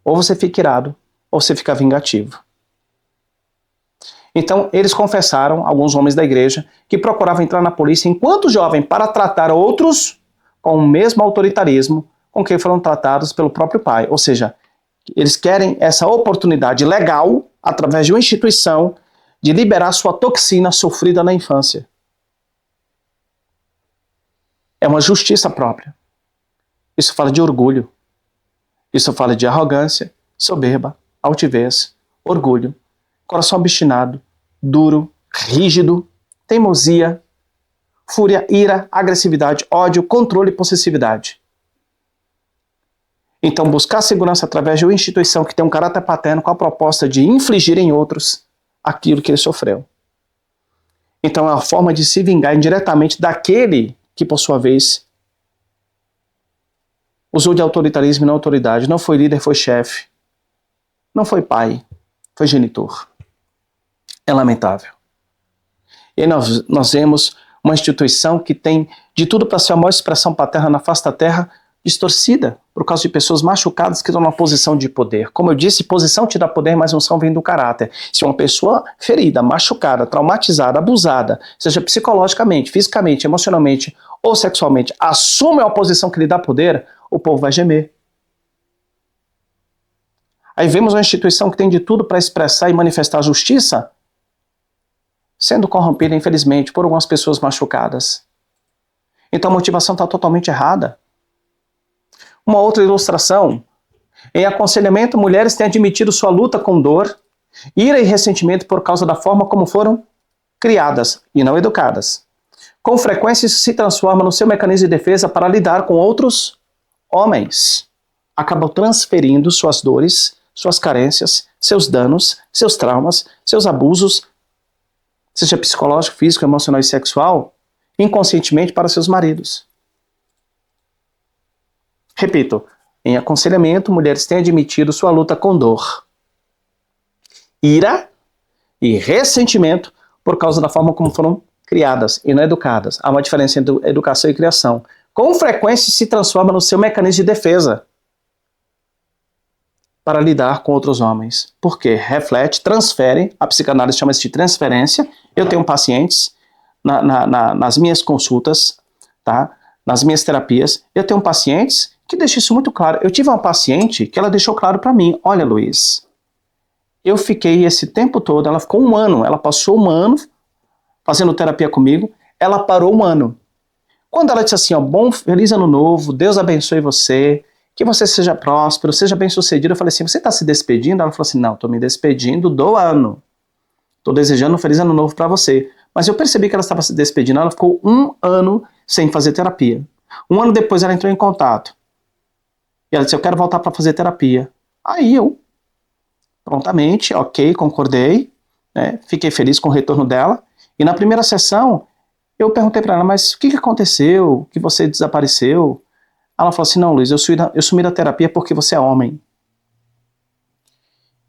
Ou você fica irado, ou você fica vingativo. Então, eles confessaram, alguns homens da igreja, que procuravam entrar na polícia enquanto jovem para tratar outros com o mesmo autoritarismo com que foram tratados pelo próprio pai. Ou seja, eles querem essa oportunidade legal, através de uma instituição, de liberar sua toxina sofrida na infância. É uma justiça própria. Isso fala de orgulho. Isso fala de arrogância, soberba, altivez, orgulho, coração obstinado, duro, rígido, teimosia, fúria, ira, agressividade, ódio, controle e possessividade. Então, buscar segurança através de uma instituição que tem um caráter paterno com a proposta de infligir em outros aquilo que ele sofreu. Então, é a forma de se vingar indiretamente daquele que, por sua vez, usou de autoritarismo e não autoridade. Não foi líder, foi chefe. Não foi pai, foi genitor. É lamentável. E nós vemos uma instituição que tem de tudo para ser a maior expressão paterna na face da terra, distorcida por causa de pessoas machucadas que estão numa posição de poder. Como eu disse, posição te dá poder, mas unção vem do caráter. Se uma pessoa ferida, machucada, traumatizada, abusada, seja psicologicamente, fisicamente, emocionalmente ou sexualmente, assume uma posição que lhe dá poder, o povo vai gemer. Aí vemos uma instituição que tem de tudo para expressar e manifestar a justiça, sendo corrompida, infelizmente, por algumas pessoas machucadas. Então a motivação está totalmente errada. Uma outra ilustração. Em aconselhamento, mulheres têm admitido sua luta com dor, ira e ressentimento por causa da forma como foram criadas e não educadas. Com frequência, isso se transforma no seu mecanismo de defesa para lidar com outros homens. Acabam transferindo suas dores, suas carências, seus danos, seus traumas, seus abusos, seja psicológico, físico, emocional e sexual, inconscientemente para seus maridos. Repito, em aconselhamento, mulheres têm admitido sua luta com dor, ira e ressentimento por causa da forma como foram criadas e não educadas. Há uma diferença entre educação e criação. Com frequência se transforma no seu mecanismo de defesa para lidar com outros homens. Porque reflete, transfere, a psicanálise chama isso de transferência. Eu tenho pacientes nas minhas consultas, tá? Nas minhas terapias, eu tenho pacientes que deixam isso muito claro. Eu tive uma paciente que ela deixou claro para mim, olha, Luiz, eu fiquei esse tempo todo, ela ficou 1 ano, ela passou 1 ano fazendo terapia comigo, ela parou 1 ano. Quando ela disse assim, ó, bom, feliz ano novo, Deus abençoe você, que você seja próspero, seja bem-sucedido, eu falei assim, você está se despedindo? Ela falou assim, não, estou me despedindo do ano. Estou desejando um feliz ano novo para você. Mas eu percebi que ela estava se despedindo, ela ficou 1 ano sem fazer terapia. 1 ano depois ela entrou em contato. E ela disse, eu quero voltar para fazer terapia. Aí eu, prontamente, ok, concordei, né, fiquei feliz com o retorno dela. E na primeira sessão, eu perguntei para ela, mas o que aconteceu? Que você desapareceu? Ela falou assim, não, Luiz, eu sumi da terapia porque você é homem.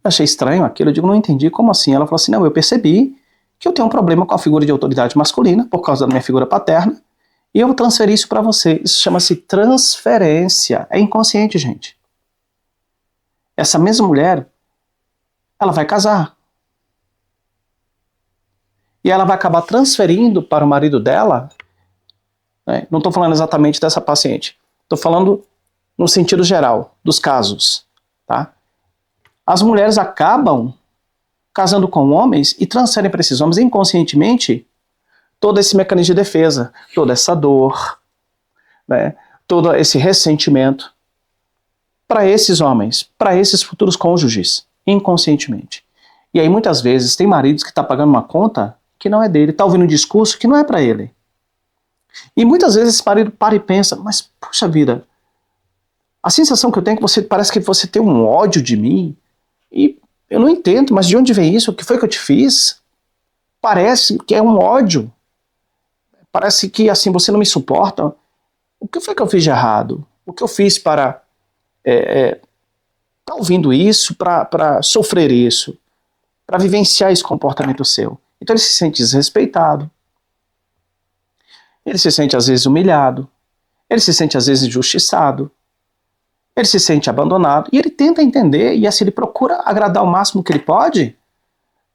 Eu achei estranho aquilo, eu digo, não entendi, como assim? Ela falou assim, não, eu percebi que eu tenho um problema com a figura de autoridade masculina, por causa da minha figura paterna, e eu transferi isso para você. Isso chama-se transferência. É inconsciente, gente. Essa mesma mulher, ela vai casar. E ela vai acabar transferindo para o marido dela, né? Não estou falando exatamente dessa paciente, estou falando no sentido geral dos casos, tá? As mulheres acabam casando com homens e transferem para esses homens inconscientemente todo esse mecanismo de defesa, toda essa dor, né? Todo esse ressentimento para esses homens, para esses futuros cônjuges, inconscientemente. E aí muitas vezes tem maridos que estão pagando uma conta que não é dele, está ouvindo um discurso que não é para ele. E muitas vezes esse marido para e pensa, mas puxa vida, a sensação que eu tenho é que você parece que você tem um ódio de mim, e eu não entendo, mas de onde vem isso? O que foi que eu te fiz? Parece que é um ódio. Parece que assim você não me suporta. O que foi que eu fiz de errado? O que eu fiz para tá ouvindo isso, para sofrer isso, para vivenciar esse comportamento seu? Então ele se sente desrespeitado, ele se sente às vezes humilhado, ele se sente às vezes injustiçado, ele se sente abandonado, e ele tenta entender, e assim ele procura agradar o máximo que ele pode,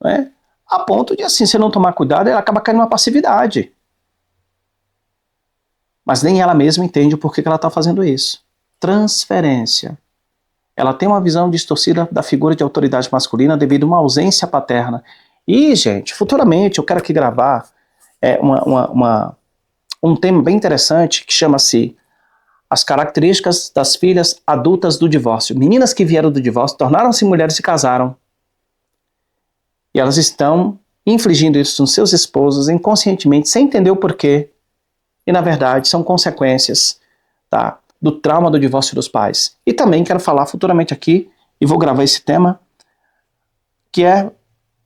né, a ponto de assim, se não tomar cuidado, ele acaba caindo numa passividade. Mas nem ela mesma entende o porquê que ela está fazendo isso. Transferência. Ela tem uma visão distorcida da figura de autoridade masculina devido a uma ausência paterna. E, gente, futuramente eu quero aqui gravar um tema bem interessante que chama-se as características das filhas adultas do divórcio. Meninas que vieram do divórcio, tornaram-se mulheres e se casaram. E elas estão infligindo isso nos seus esposos inconscientemente, sem entender o porquê. E, na verdade, são consequências, tá, do trauma do divórcio dos pais. E também quero falar futuramente aqui, e vou gravar esse tema, que é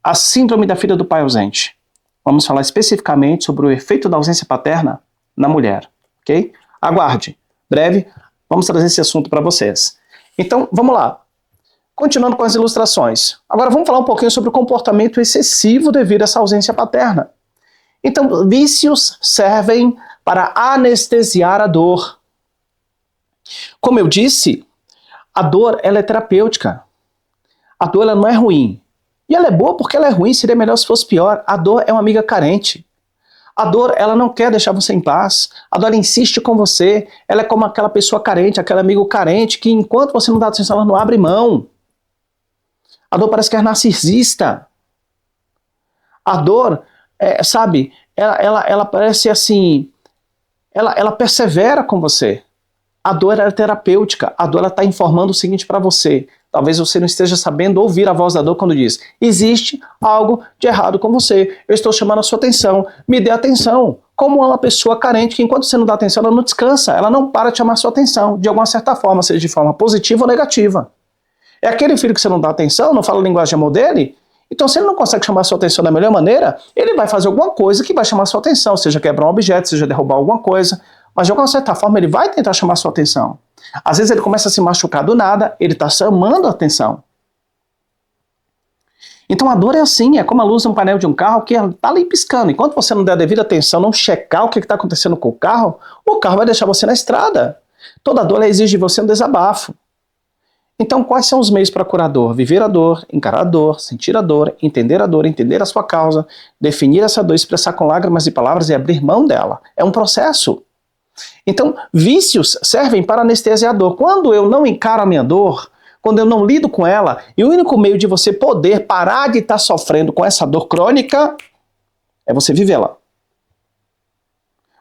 a síndrome da filha do pai ausente. Vamos falar especificamente sobre o efeito da ausência paterna na mulher, ok? Aguarde. Breve, vamos trazer esse assunto para vocês. Então, vamos lá. Continuando com as ilustrações. Agora vamos falar um pouquinho sobre o comportamento excessivo devido a essa ausência paterna. Então, vícios servem para anestesiar a dor. Como eu disse, a dor ela é terapêutica. A dor ela não é ruim. E ela é boa porque ela é ruim, seria melhor se fosse pior. A dor é uma amiga carente. A dor, ela não quer deixar você em paz. A dor insiste com você. Ela é como aquela pessoa carente, aquele amigo carente, que enquanto você não dá atenção, ela não abre mão. A dor parece que é narcisista. A dor, sabe, ela parece assim, ela persevera com você. A dor é terapêutica. A dor está informando o seguinte para você. Talvez você não esteja sabendo ouvir a voz da dor quando diz: existe algo de errado com você. Eu estou chamando a sua atenção. Me dê atenção. Como uma pessoa carente que enquanto você não dá atenção, ela não descansa. Ela não para de chamar a sua atenção. De alguma certa forma, seja de forma positiva ou negativa. É aquele filho que você não dá atenção, não fala a linguagem de amor dele. Então, se ele não consegue chamar a sua atenção da melhor maneira, ele vai fazer alguma coisa que vai chamar a sua atenção. Seja quebrar um objeto, seja derrubar alguma coisa. Mas de alguma certa forma ele vai tentar chamar a sua atenção. Às vezes ele começa a se machucar do nada, ele está chamando a atenção. Então a dor é assim, é como a luz no painel de um carro que está ali piscando. Enquanto você não der a devida atenção, não checar o que está acontecendo com o carro vai deixar você na estrada. Toda dor exige de você um desabafo. Então quais são os meios para curar a dor? Viver a dor, encarar a dor, sentir a dor, entender a sua causa, definir essa dor, expressar com lágrimas e palavras e abrir mão dela. É um processo. Então vícios servem para anestesiar a dor. Quando eu não encaro a minha dor, quando eu não lido com ela, e o único meio de você poder parar de estar sofrendo com essa dor crônica é você vivê-la.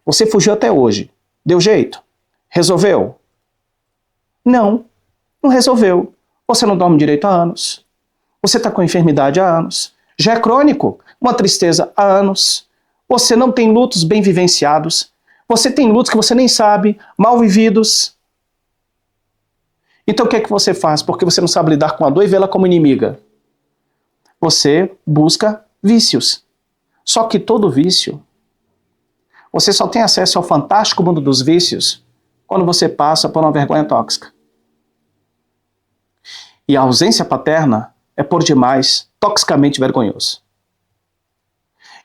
Você fugiu até hoje. Deu jeito? Resolveu? Não, não resolveu. Você não dorme direito há anos. Você está com enfermidade há anos. Já é crônico, uma tristeza há anos. Você não tem lutos bem vivenciados. Você tem lutos que você nem sabe, mal vividos. Então o que é que você faz? Porque você não sabe lidar com a dor e vê-la como inimiga. Você busca vícios. Só que todo vício, você só tem acesso ao fantástico mundo dos vícios quando você passa por uma vergonha tóxica. E a ausência paterna é por demais toxicamente vergonhoso.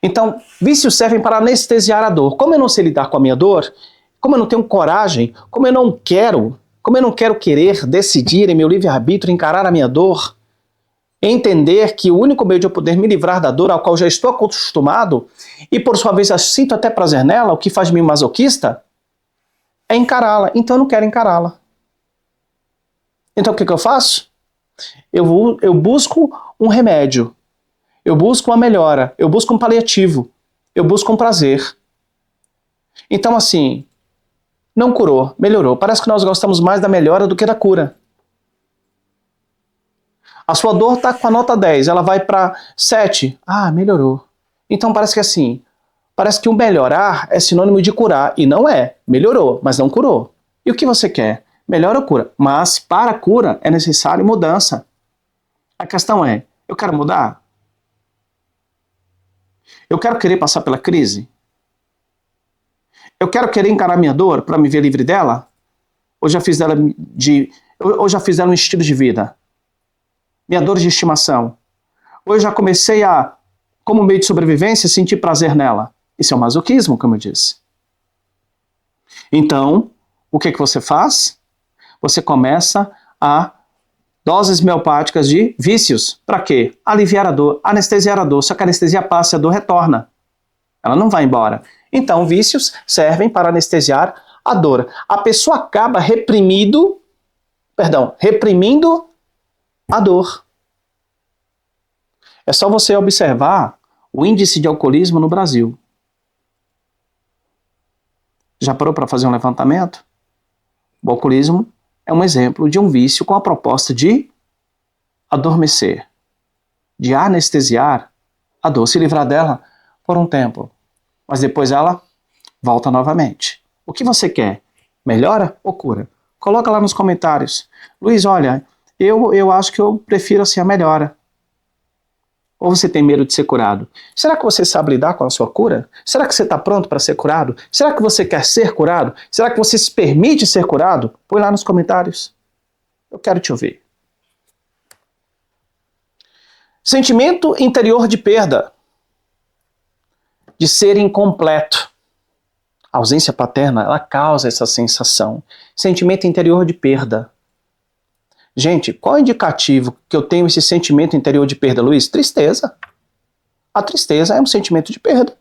Então, vícios servem para anestesiar a dor. Como eu não sei lidar com a minha dor, como eu não tenho coragem, como eu não quero querer decidir em meu livre-arbítrio encarar a minha dor, entender que o único meio de eu poder me livrar da dor ao qual já estou acostumado, e por sua vez eu sinto até prazer nela, o que faz de mim masoquista, é encará-la. Então eu não quero encará-la. Então o que eu faço? Eu busco um remédio, eu busco uma melhora, eu busco um paliativo, eu busco um prazer. Então assim, não curou, melhorou. Parece que nós gostamos mais da melhora do que da cura. A sua dor está com a nota 10, ela vai para 7. Ah, melhorou. Então parece que assim, parece que o melhorar é sinônimo de curar. E não é. Melhorou, mas não curou. E o que você quer? Melhora ou cura? Mas para a cura é necessário mudança. A questão é, eu quero mudar? Eu quero querer passar pela crise? Eu quero querer encarar minha dor para me ver livre dela? Ou já fiz dela um estilo de vida? Minha dor de estimação? Ou eu já comecei a, como meio de sobrevivência, sentir prazer nela? Isso é um masoquismo, como eu disse. Então, o que você faz? Você começa a doses homeopáticas de vícios. Para quê? Aliviar a dor, anestesiar a dor. Só que a anestesia passa e a dor retorna. Ela não vai embora. Então, vícios servem para anestesiar a dor. A pessoa acaba reprimindo a dor. É só você observar o índice de alcoolismo no Brasil. Já parou para fazer um levantamento? O alcoolismo é um exemplo de um vício com a proposta de adormecer, de anestesiar a dor, se livrar dela por um tempo. Mas depois ela volta novamente. O que você quer? Melhora ou cura? Coloca lá nos comentários. Luiz, olha, eu acho que eu prefiro assim a melhora. Ou você tem medo de ser curado? Será que você sabe lidar com a sua cura? Será que você está pronto para ser curado? Será que você quer ser curado? Será que você se permite ser curado? Põe lá nos comentários. Eu quero te ouvir. Sentimento interior de perda. De ser incompleto. A ausência paterna, ela causa essa sensação. Sentimento interior de perda. Gente, qual é o indicativo que eu tenho esse sentimento interior de perda, Luiz? Tristeza. A tristeza é um sentimento de perda.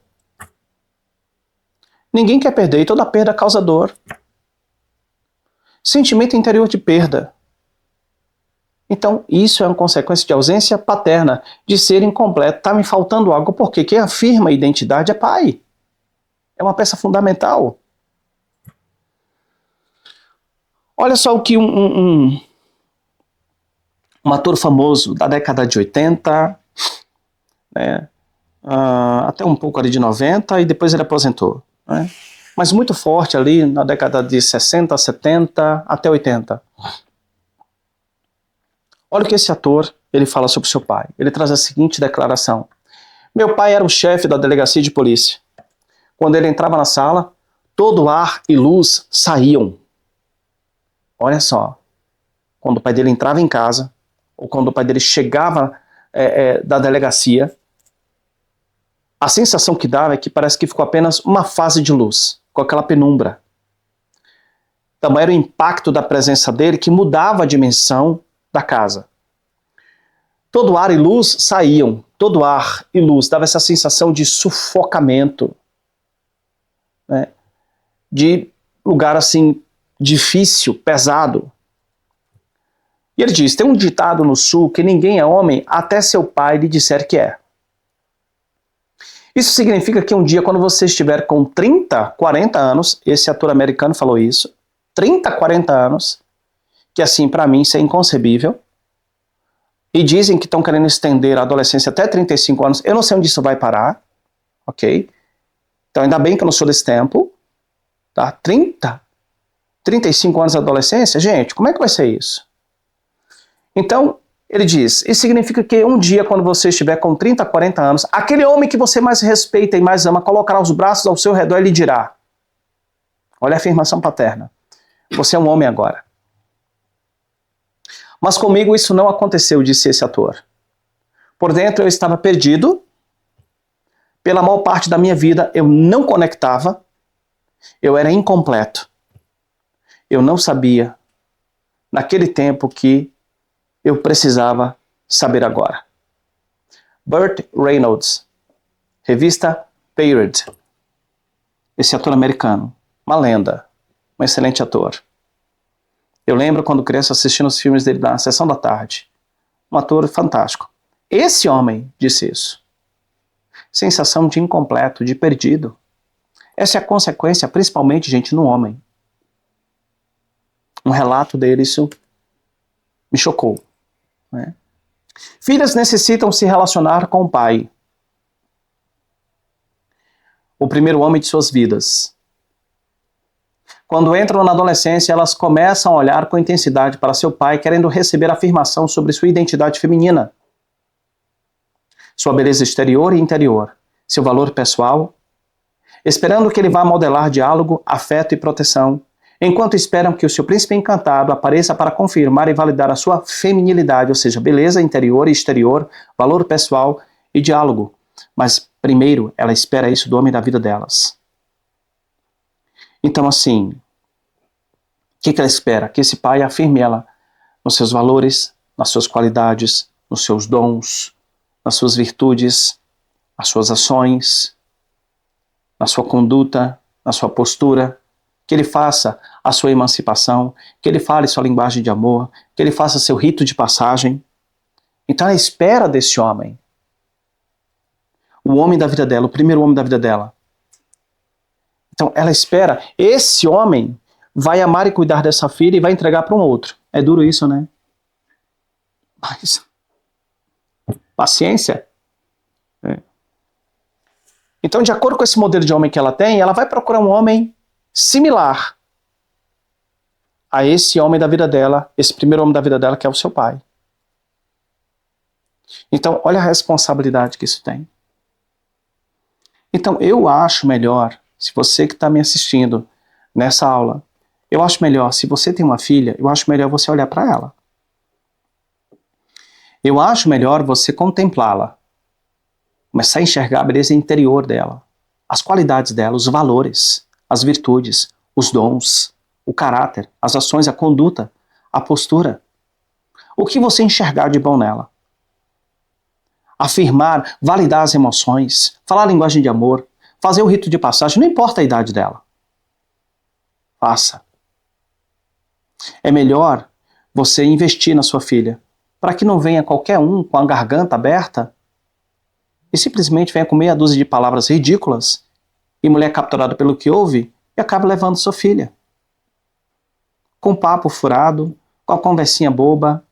Ninguém quer perder e toda perda causa dor. Sentimento interior de perda. Então, isso é uma consequência de ausência paterna, de ser incompleto. Está me faltando algo, porque quem afirma a identidade é pai. É uma peça fundamental. Olha só o que um ator famoso da década de 80, né, até um pouco ali de 90, e depois ele aposentou. Né, mas muito forte ali na década de 60, 70, até 80. Olha o que esse ator ele fala sobre seu pai. Ele traz a seguinte declaração. Meu pai era o chefe da delegacia de polícia. Quando ele entrava na sala, todo ar e luz saíam. Olha só. Quando o pai dele entrava em casa, ou quando o pai dele chegava da delegacia, a sensação que dava é que parece que ficou apenas uma fase de luz, com aquela penumbra. Também era o impacto da presença dele que mudava a dimensão da casa. Todo ar e luz saíam, todo ar e luz dava essa sensação de sufocamento, né? De lugar assim difícil, pesado. E ele diz, tem um ditado no sul que ninguém é homem até seu pai lhe disser que é. Isso significa que um dia, quando você estiver com 30, 40 anos, esse ator americano falou isso, 30, 40 anos, que assim, para mim, isso é inconcebível, e dizem que estão querendo estender a adolescência até 35 anos, eu não sei onde isso vai parar, ok? Então, ainda bem que eu não sou desse tempo, tá? 30, 35 anos de adolescência, gente, como é que vai ser isso? Então, ele diz, isso significa que um dia, quando você estiver com 30, 40 anos, aquele homem que você mais respeita e mais ama, colocará os braços ao seu redor e lhe dirá, olha a afirmação paterna, você é um homem agora. Mas comigo isso não aconteceu, disse esse ator. Por dentro eu estava perdido, pela maior parte da minha vida eu não conectava, eu era incompleto. Eu não sabia, naquele tempo, que eu precisava saber agora. Burt Reynolds, revista Period. Esse ator americano, uma lenda, um excelente ator. Eu lembro quando criança assistindo os filmes dele na sessão da tarde. Um ator fantástico. Esse homem disse isso. Sensação de incompleto, de perdido. Essa é a consequência, principalmente, gente, no homem. Um relato dele, isso me chocou, né? Filhas necessitam se relacionar com o pai. O primeiro homem de suas vidas. Quando entram na adolescência, elas começam a olhar com intensidade para seu pai, querendo receber afirmação sobre sua identidade feminina, sua beleza exterior e interior, seu valor pessoal, esperando que ele vá modelar diálogo, afeto e proteção, enquanto esperam que o seu príncipe encantado apareça para confirmar e validar a sua feminilidade, ou seja, beleza interior e exterior, valor pessoal e diálogo. Mas primeiro ela espera isso do homem da vida delas. Então, assim, o que ela espera? Que esse pai afirme ela nos seus valores, nas suas qualidades, nos seus dons, nas suas virtudes, nas suas ações, na sua conduta, na sua postura, que ele faça a sua emancipação, que ele fale sua linguagem de amor, que ele faça seu rito de passagem. Então ela espera desse homem, o homem da vida dela, o primeiro homem da vida dela. Então ela espera, esse homem vai amar e cuidar dessa filha e vai entregar para um outro. É duro isso, né? Mas paciência. Então, de acordo com esse modelo de homem que ela tem, ela vai procurar um homem similar a esse homem da vida dela, esse primeiro homem da vida dela, que é o seu pai. Então, olha a responsabilidade que isso tem. Então, eu acho melhor, se você que está me assistindo nessa aula, eu acho melhor, se você tem uma filha, eu acho melhor você olhar para ela. Eu acho melhor você contemplá-la, começar a enxergar a beleza interior dela, as qualidades dela, os valores, as virtudes, os dons, o caráter, as ações, a conduta, a postura. O que você enxergar de bom nela. Afirmar, validar as emoções, falar a linguagem de amor, fazer o rito de passagem, não importa a idade dela. Faça. É melhor você investir na sua filha, para que não venha qualquer um com a garganta aberta e simplesmente venha com meia dúzia de palavras ridículas e mulher capturada pelo que ouve e acaba levando sua filha. Com papo furado, com a conversinha boba,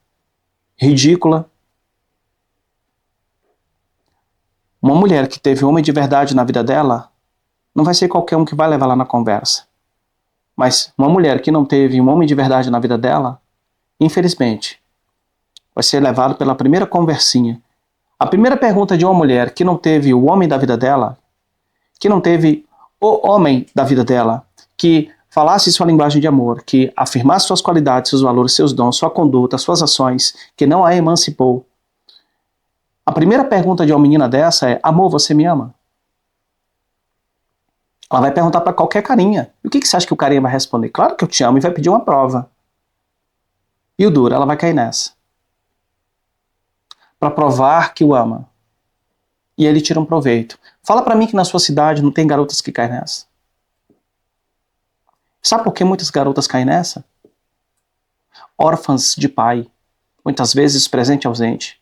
ridícula. Uma mulher que teve homem de verdade na vida dela, não vai ser qualquer um que vai levar lá na conversa. Mas uma mulher que não teve um homem de verdade na vida dela, infelizmente, vai ser levado pela primeira conversinha. A primeira pergunta de uma mulher que não teve o homem da vida dela, que não teve o homem da vida dela, que falasse sua linguagem de amor, que afirmasse suas qualidades, seus valores, seus dons, sua conduta, suas ações, que não a emancipou. A primeira pergunta de uma menina dessa é: amor, você me ama? Ela vai perguntar para qualquer carinha. E o que você acha que o carinha vai responder? Claro que eu te amo, e vai pedir uma prova. E o duro, ela vai cair nessa. Para provar que o ama. E ele tira um proveito. Fala para mim que na sua cidade não tem garotas que caem nessa. Sabe por que muitas garotas caem nessa? Órfãs de pai. Muitas vezes presente e ausente.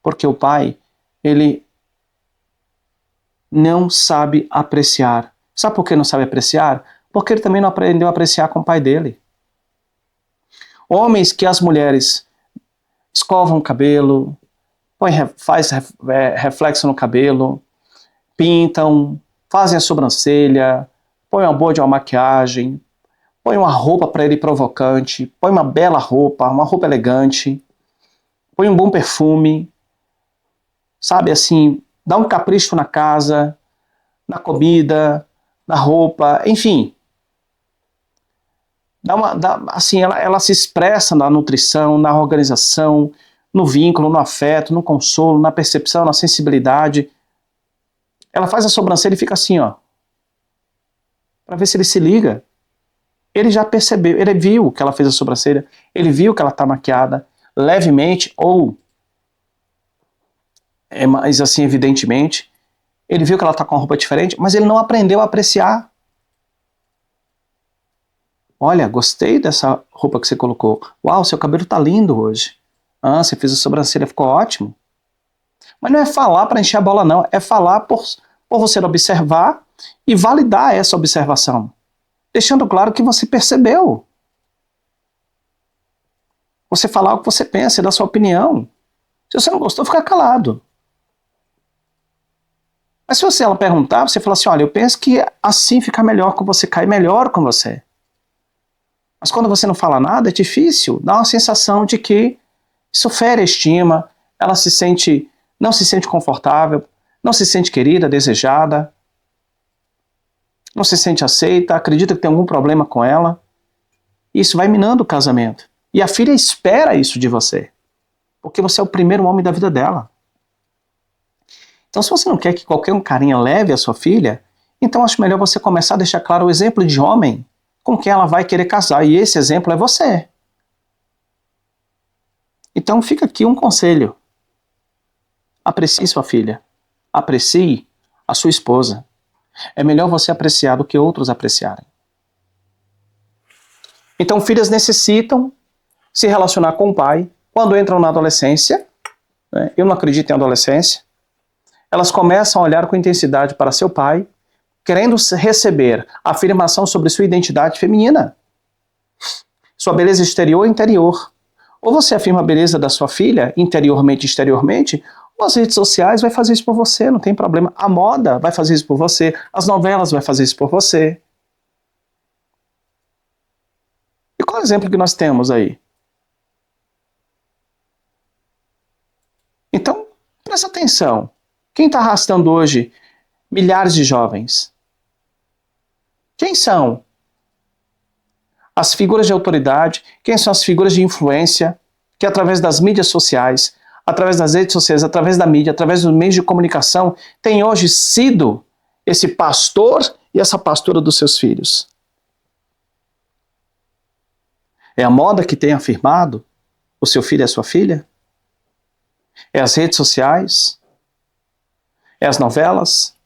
Porque o pai, ele não sabe apreciar. Sabe por que não sabe apreciar? Porque ele também não aprendeu a apreciar com o pai dele. Homens que as mulheres escovam o cabelo, faz reflexo no cabelo, pintam, fazem a sobrancelha, põe uma boa de uma maquiagem, põe uma roupa para ele provocante, põe uma bela roupa, uma roupa elegante, põe um bom perfume, sabe assim, dá um capricho na casa, na comida, na roupa, enfim. Assim, ela se expressa na nutrição, na organização, no vínculo, no afeto, no consolo, na percepção, na sensibilidade. Ela faz a sobrancelha e fica assim, ó, para ver se ele se liga. Ele já percebeu, ele viu que ela fez a sobrancelha, ele viu que ela está maquiada levemente ou mais assim, evidentemente. Ele viu que ela está com uma roupa diferente, mas ele não aprendeu a apreciar. Olha, gostei dessa roupa que você colocou. Uau, seu cabelo tá lindo hoje. Ah, você fez a sobrancelha, ficou ótimo. Mas não é falar para encher a bola, não. É falar por você observar e validar essa observação. Deixando claro que você percebeu. Você falar o que você pensa, dar sua opinião. Se você não gostou, fica calado. Mas se ela perguntar, você fala assim, olha, eu penso que assim fica melhor com você, cai melhor com você. Mas quando você não fala nada, é difícil. Dá uma sensação de que isso fere a estima, ela não se sente confortável, não se sente querida, desejada, não se sente aceita, acredita que tem algum problema com ela. Isso vai minando o casamento. E a filha espera isso de você, porque você é o primeiro homem da vida dela. Então, se você não quer que qualquer um carinha leve a sua filha, então acho melhor você começar a deixar claro o exemplo de homem com quem ela vai querer casar, e esse exemplo é você. Então fica aqui um conselho. Aprecie sua filha. Aprecie a sua esposa. É melhor você apreciar do que outros apreciarem. Então filhas necessitam se relacionar com o pai quando entram na adolescência. Né? Eu não acredito em adolescência. Elas começam a olhar com intensidade para seu pai, querendo receber afirmação sobre sua identidade feminina. Sua beleza exterior e interior. Ou você afirma a beleza da sua filha, interiormente e exteriormente, ou as redes sociais vai fazer isso por você, não tem problema. A moda vai fazer isso por você, as novelas vai fazer isso por você. E qual é o exemplo que nós temos aí? Então, presta atenção. Quem está arrastando hoje milhares de jovens? Quem são as figuras de autoridade? Quem são as figuras de influência que através das mídias sociais, através das redes sociais, através da mídia, através dos meios de comunicação, tem hoje sido esse pastor e essa pastora dos seus filhos? É a moda que tem afirmado o seu filho e a sua filha? É as redes sociais? É as novelas?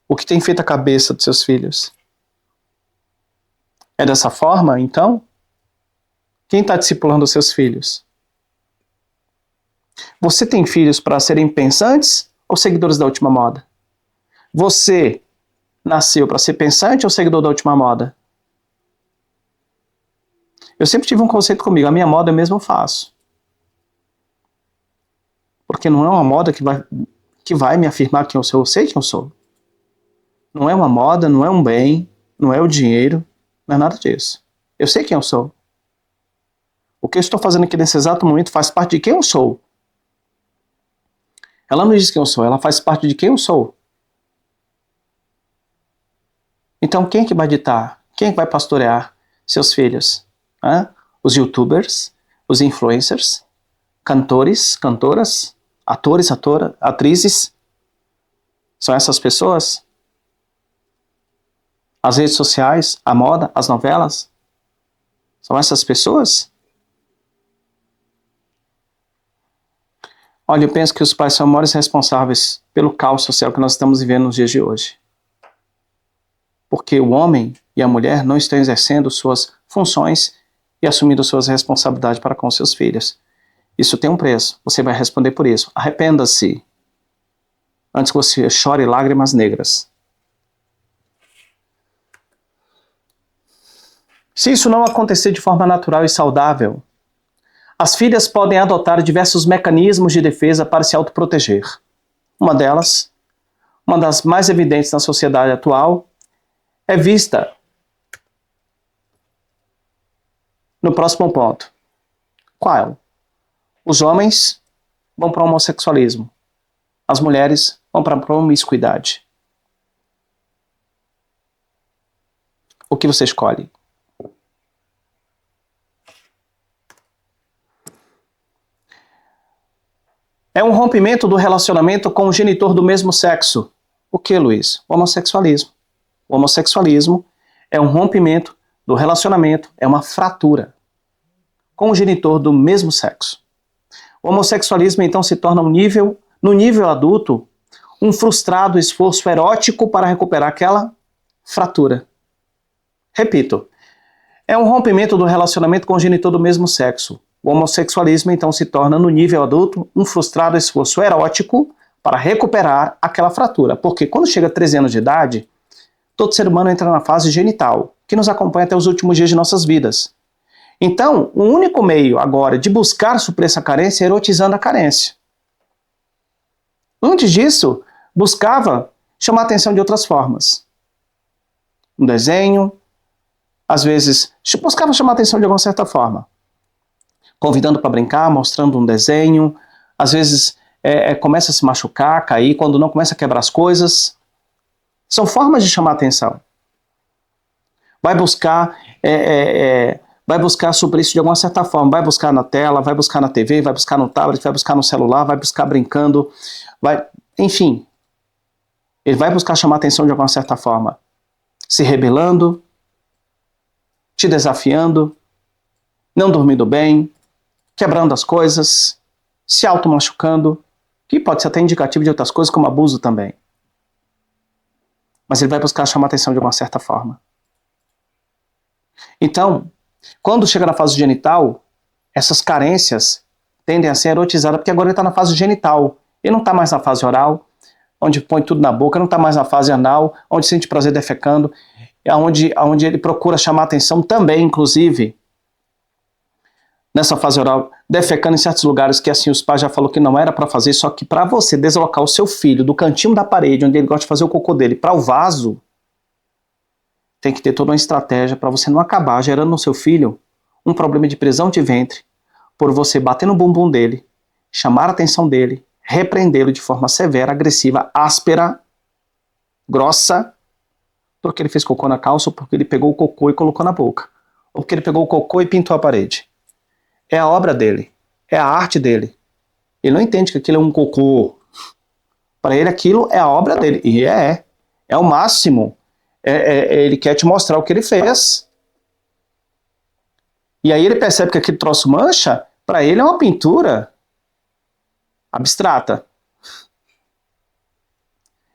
O que tem feito a cabeça dos seus filhos? É dessa forma, então? Quem está discipulando os seus filhos? Você tem filhos para serem pensantes ou seguidores da última moda? Você nasceu para ser pensante ou seguidor da última moda? Eu sempre tive um conceito comigo, a minha moda eu mesmo faço. Porque não é uma moda que vai me afirmar quem eu sou, eu sei quem eu sou. Não é uma moda, não é um bem, não é o dinheiro, não é nada disso. Eu sei quem eu sou. O que eu estou fazendo aqui nesse exato momento faz parte de quem eu sou. Ela não diz quem eu sou, ela faz parte de quem eu sou. Então quem que vai ditar? Quem que vai pastorear seus filhos? Os youtubers? os influencers, cantores, cantoras, atores, atrizes, são essas pessoas? As redes sociais, a moda, as novelas, são essas pessoas? Olha, eu penso que os pais são os maiores responsáveis pelo caos social que nós estamos vivendo nos dias de hoje. Porque o homem e a mulher não estão exercendo suas funções e assumindo suas responsabilidades para com seus filhos. Isso tem um preço, você vai responder por isso. Arrependa-se antes que você chore lágrimas negras. Se isso não acontecer de forma natural e saudável, as filhas podem adotar diversos mecanismos de defesa para se autoproteger. Uma delas, uma das mais evidentes na sociedade atual, é vista no próximo ponto. Qual? Os homens vão para o homossexualismo. As mulheres vão para a promiscuidade. O que você escolhe? É um rompimento do relacionamento com o genitor do mesmo sexo. O que, Luiz? O homossexualismo. O homossexualismo é um rompimento do relacionamento, é uma fratura com o genitor do mesmo sexo. O homossexualismo, então, se torna no nível adulto, um frustrado esforço erótico para recuperar aquela fratura. Repito, é um rompimento do relacionamento com o genitor do mesmo sexo. O homossexualismo, então, se torna, no nível adulto, um frustrado esforço erótico para recuperar aquela fratura. Porque quando chega a 13 anos de idade, todo ser humano entra na fase genital, que nos acompanha até os últimos dias de nossas vidas. Então, o único meio agora de buscar suprir essa carência é erotizando a carência. Antes disso, buscava chamar a atenção de outras formas. Um desenho, às vezes, buscava chamar a atenção de alguma certa forma. Convidando para brincar, mostrando um desenho, às vezes começa a se machucar, cair, quando não começa a quebrar as coisas. São formas de chamar a atenção. Vai buscar suprir isso de alguma certa forma, vai buscar na tela, vai buscar na TV, vai buscar no tablet, vai buscar no celular, vai buscar brincando, enfim. Ele vai buscar chamar a atenção de alguma certa forma. Se rebelando, te desafiando, não dormindo bem, quebrando as coisas, se auto-machucando, que pode ser até indicativo de outras coisas, como abuso também. Mas ele vai buscar chamar a atenção de uma certa forma. Então, quando chega na fase genital, essas carências tendem a ser erotizadas, porque agora ele está na fase genital. Ele não está mais na fase oral, onde põe tudo na boca, não está mais na fase anal, onde sente prazer defecando, onde ele procura chamar a atenção também, inclusive, nessa fase oral, defecando em certos lugares que assim os pais já falaram que não era para fazer, só que para você deslocar o seu filho do cantinho da parede, onde ele gosta de fazer o cocô dele, para o vaso, tem que ter toda uma estratégia para você não acabar gerando no seu filho um problema de prisão de ventre, por você bater no bumbum dele, chamar a atenção dele, repreendê-lo de forma severa, agressiva, áspera, grossa, porque ele fez cocô na calça, ou porque ele pegou o cocô e colocou na boca, ou porque ele pegou o cocô e pintou a parede. É a obra dele, é a arte dele. Ele não entende que aquilo é um cocô. Para ele aquilo é a obra dele, e é o máximo. Ele quer te mostrar o que ele fez. E aí ele percebe que aquele troço mancha, para ele é uma pintura abstrata.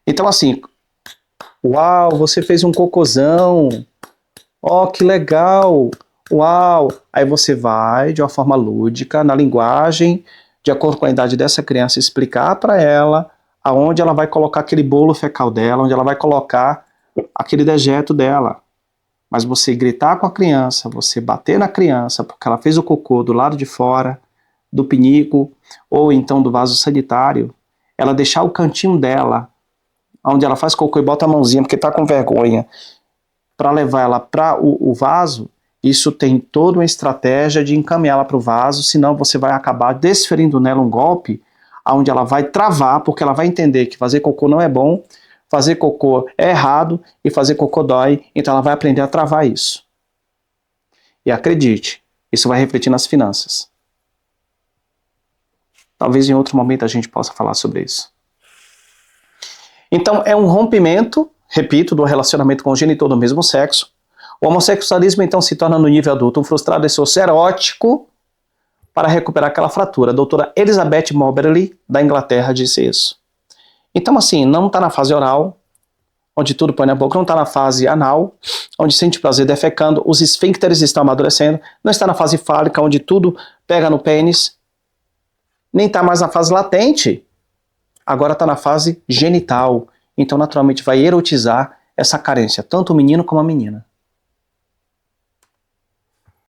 Então assim, uau, você fez um cocôzão, ó, que legal, uau. Aí você vai, de uma forma lúdica, na linguagem, de acordo com a idade dessa criança, explicar para ela aonde ela vai colocar aquele bolo fecal dela, onde ela vai colocar aquele dejeto dela. Mas você gritar com a criança, você bater na criança porque ela fez o cocô do lado de fora, do pinico, ou então do vaso sanitário, ela deixar o cantinho dela, onde ela faz cocô e bota a mãozinha porque está com vergonha, para levar ela para o vaso, isso tem toda uma estratégia de encaminhá-la para o vaso, senão você vai acabar desferindo nela um golpe, onde ela vai travar, porque ela vai entender que fazer cocô não é bom, fazer cocô é errado e fazer cocô dói, então ela vai aprender a travar isso. E acredite, isso vai refletir nas finanças. Talvez em outro momento a gente possa falar sobre isso. Então, é um rompimento, repito, do relacionamento com o genitor do mesmo sexo. O homossexualismo, então, se torna no nível adulto um frustrado esforço erótico para recuperar aquela fratura. A doutora Elizabeth Moberly, da Inglaterra, disse isso. Então, assim, não está na fase oral, onde tudo põe na boca, não está na fase anal, onde sente prazer defecando, os esfíncteres estão amadurecendo, não está na fase fálica, onde tudo pega no pênis, nem está mais na fase latente, agora está na fase genital. Então, naturalmente, vai erotizar essa carência, tanto o menino como a menina.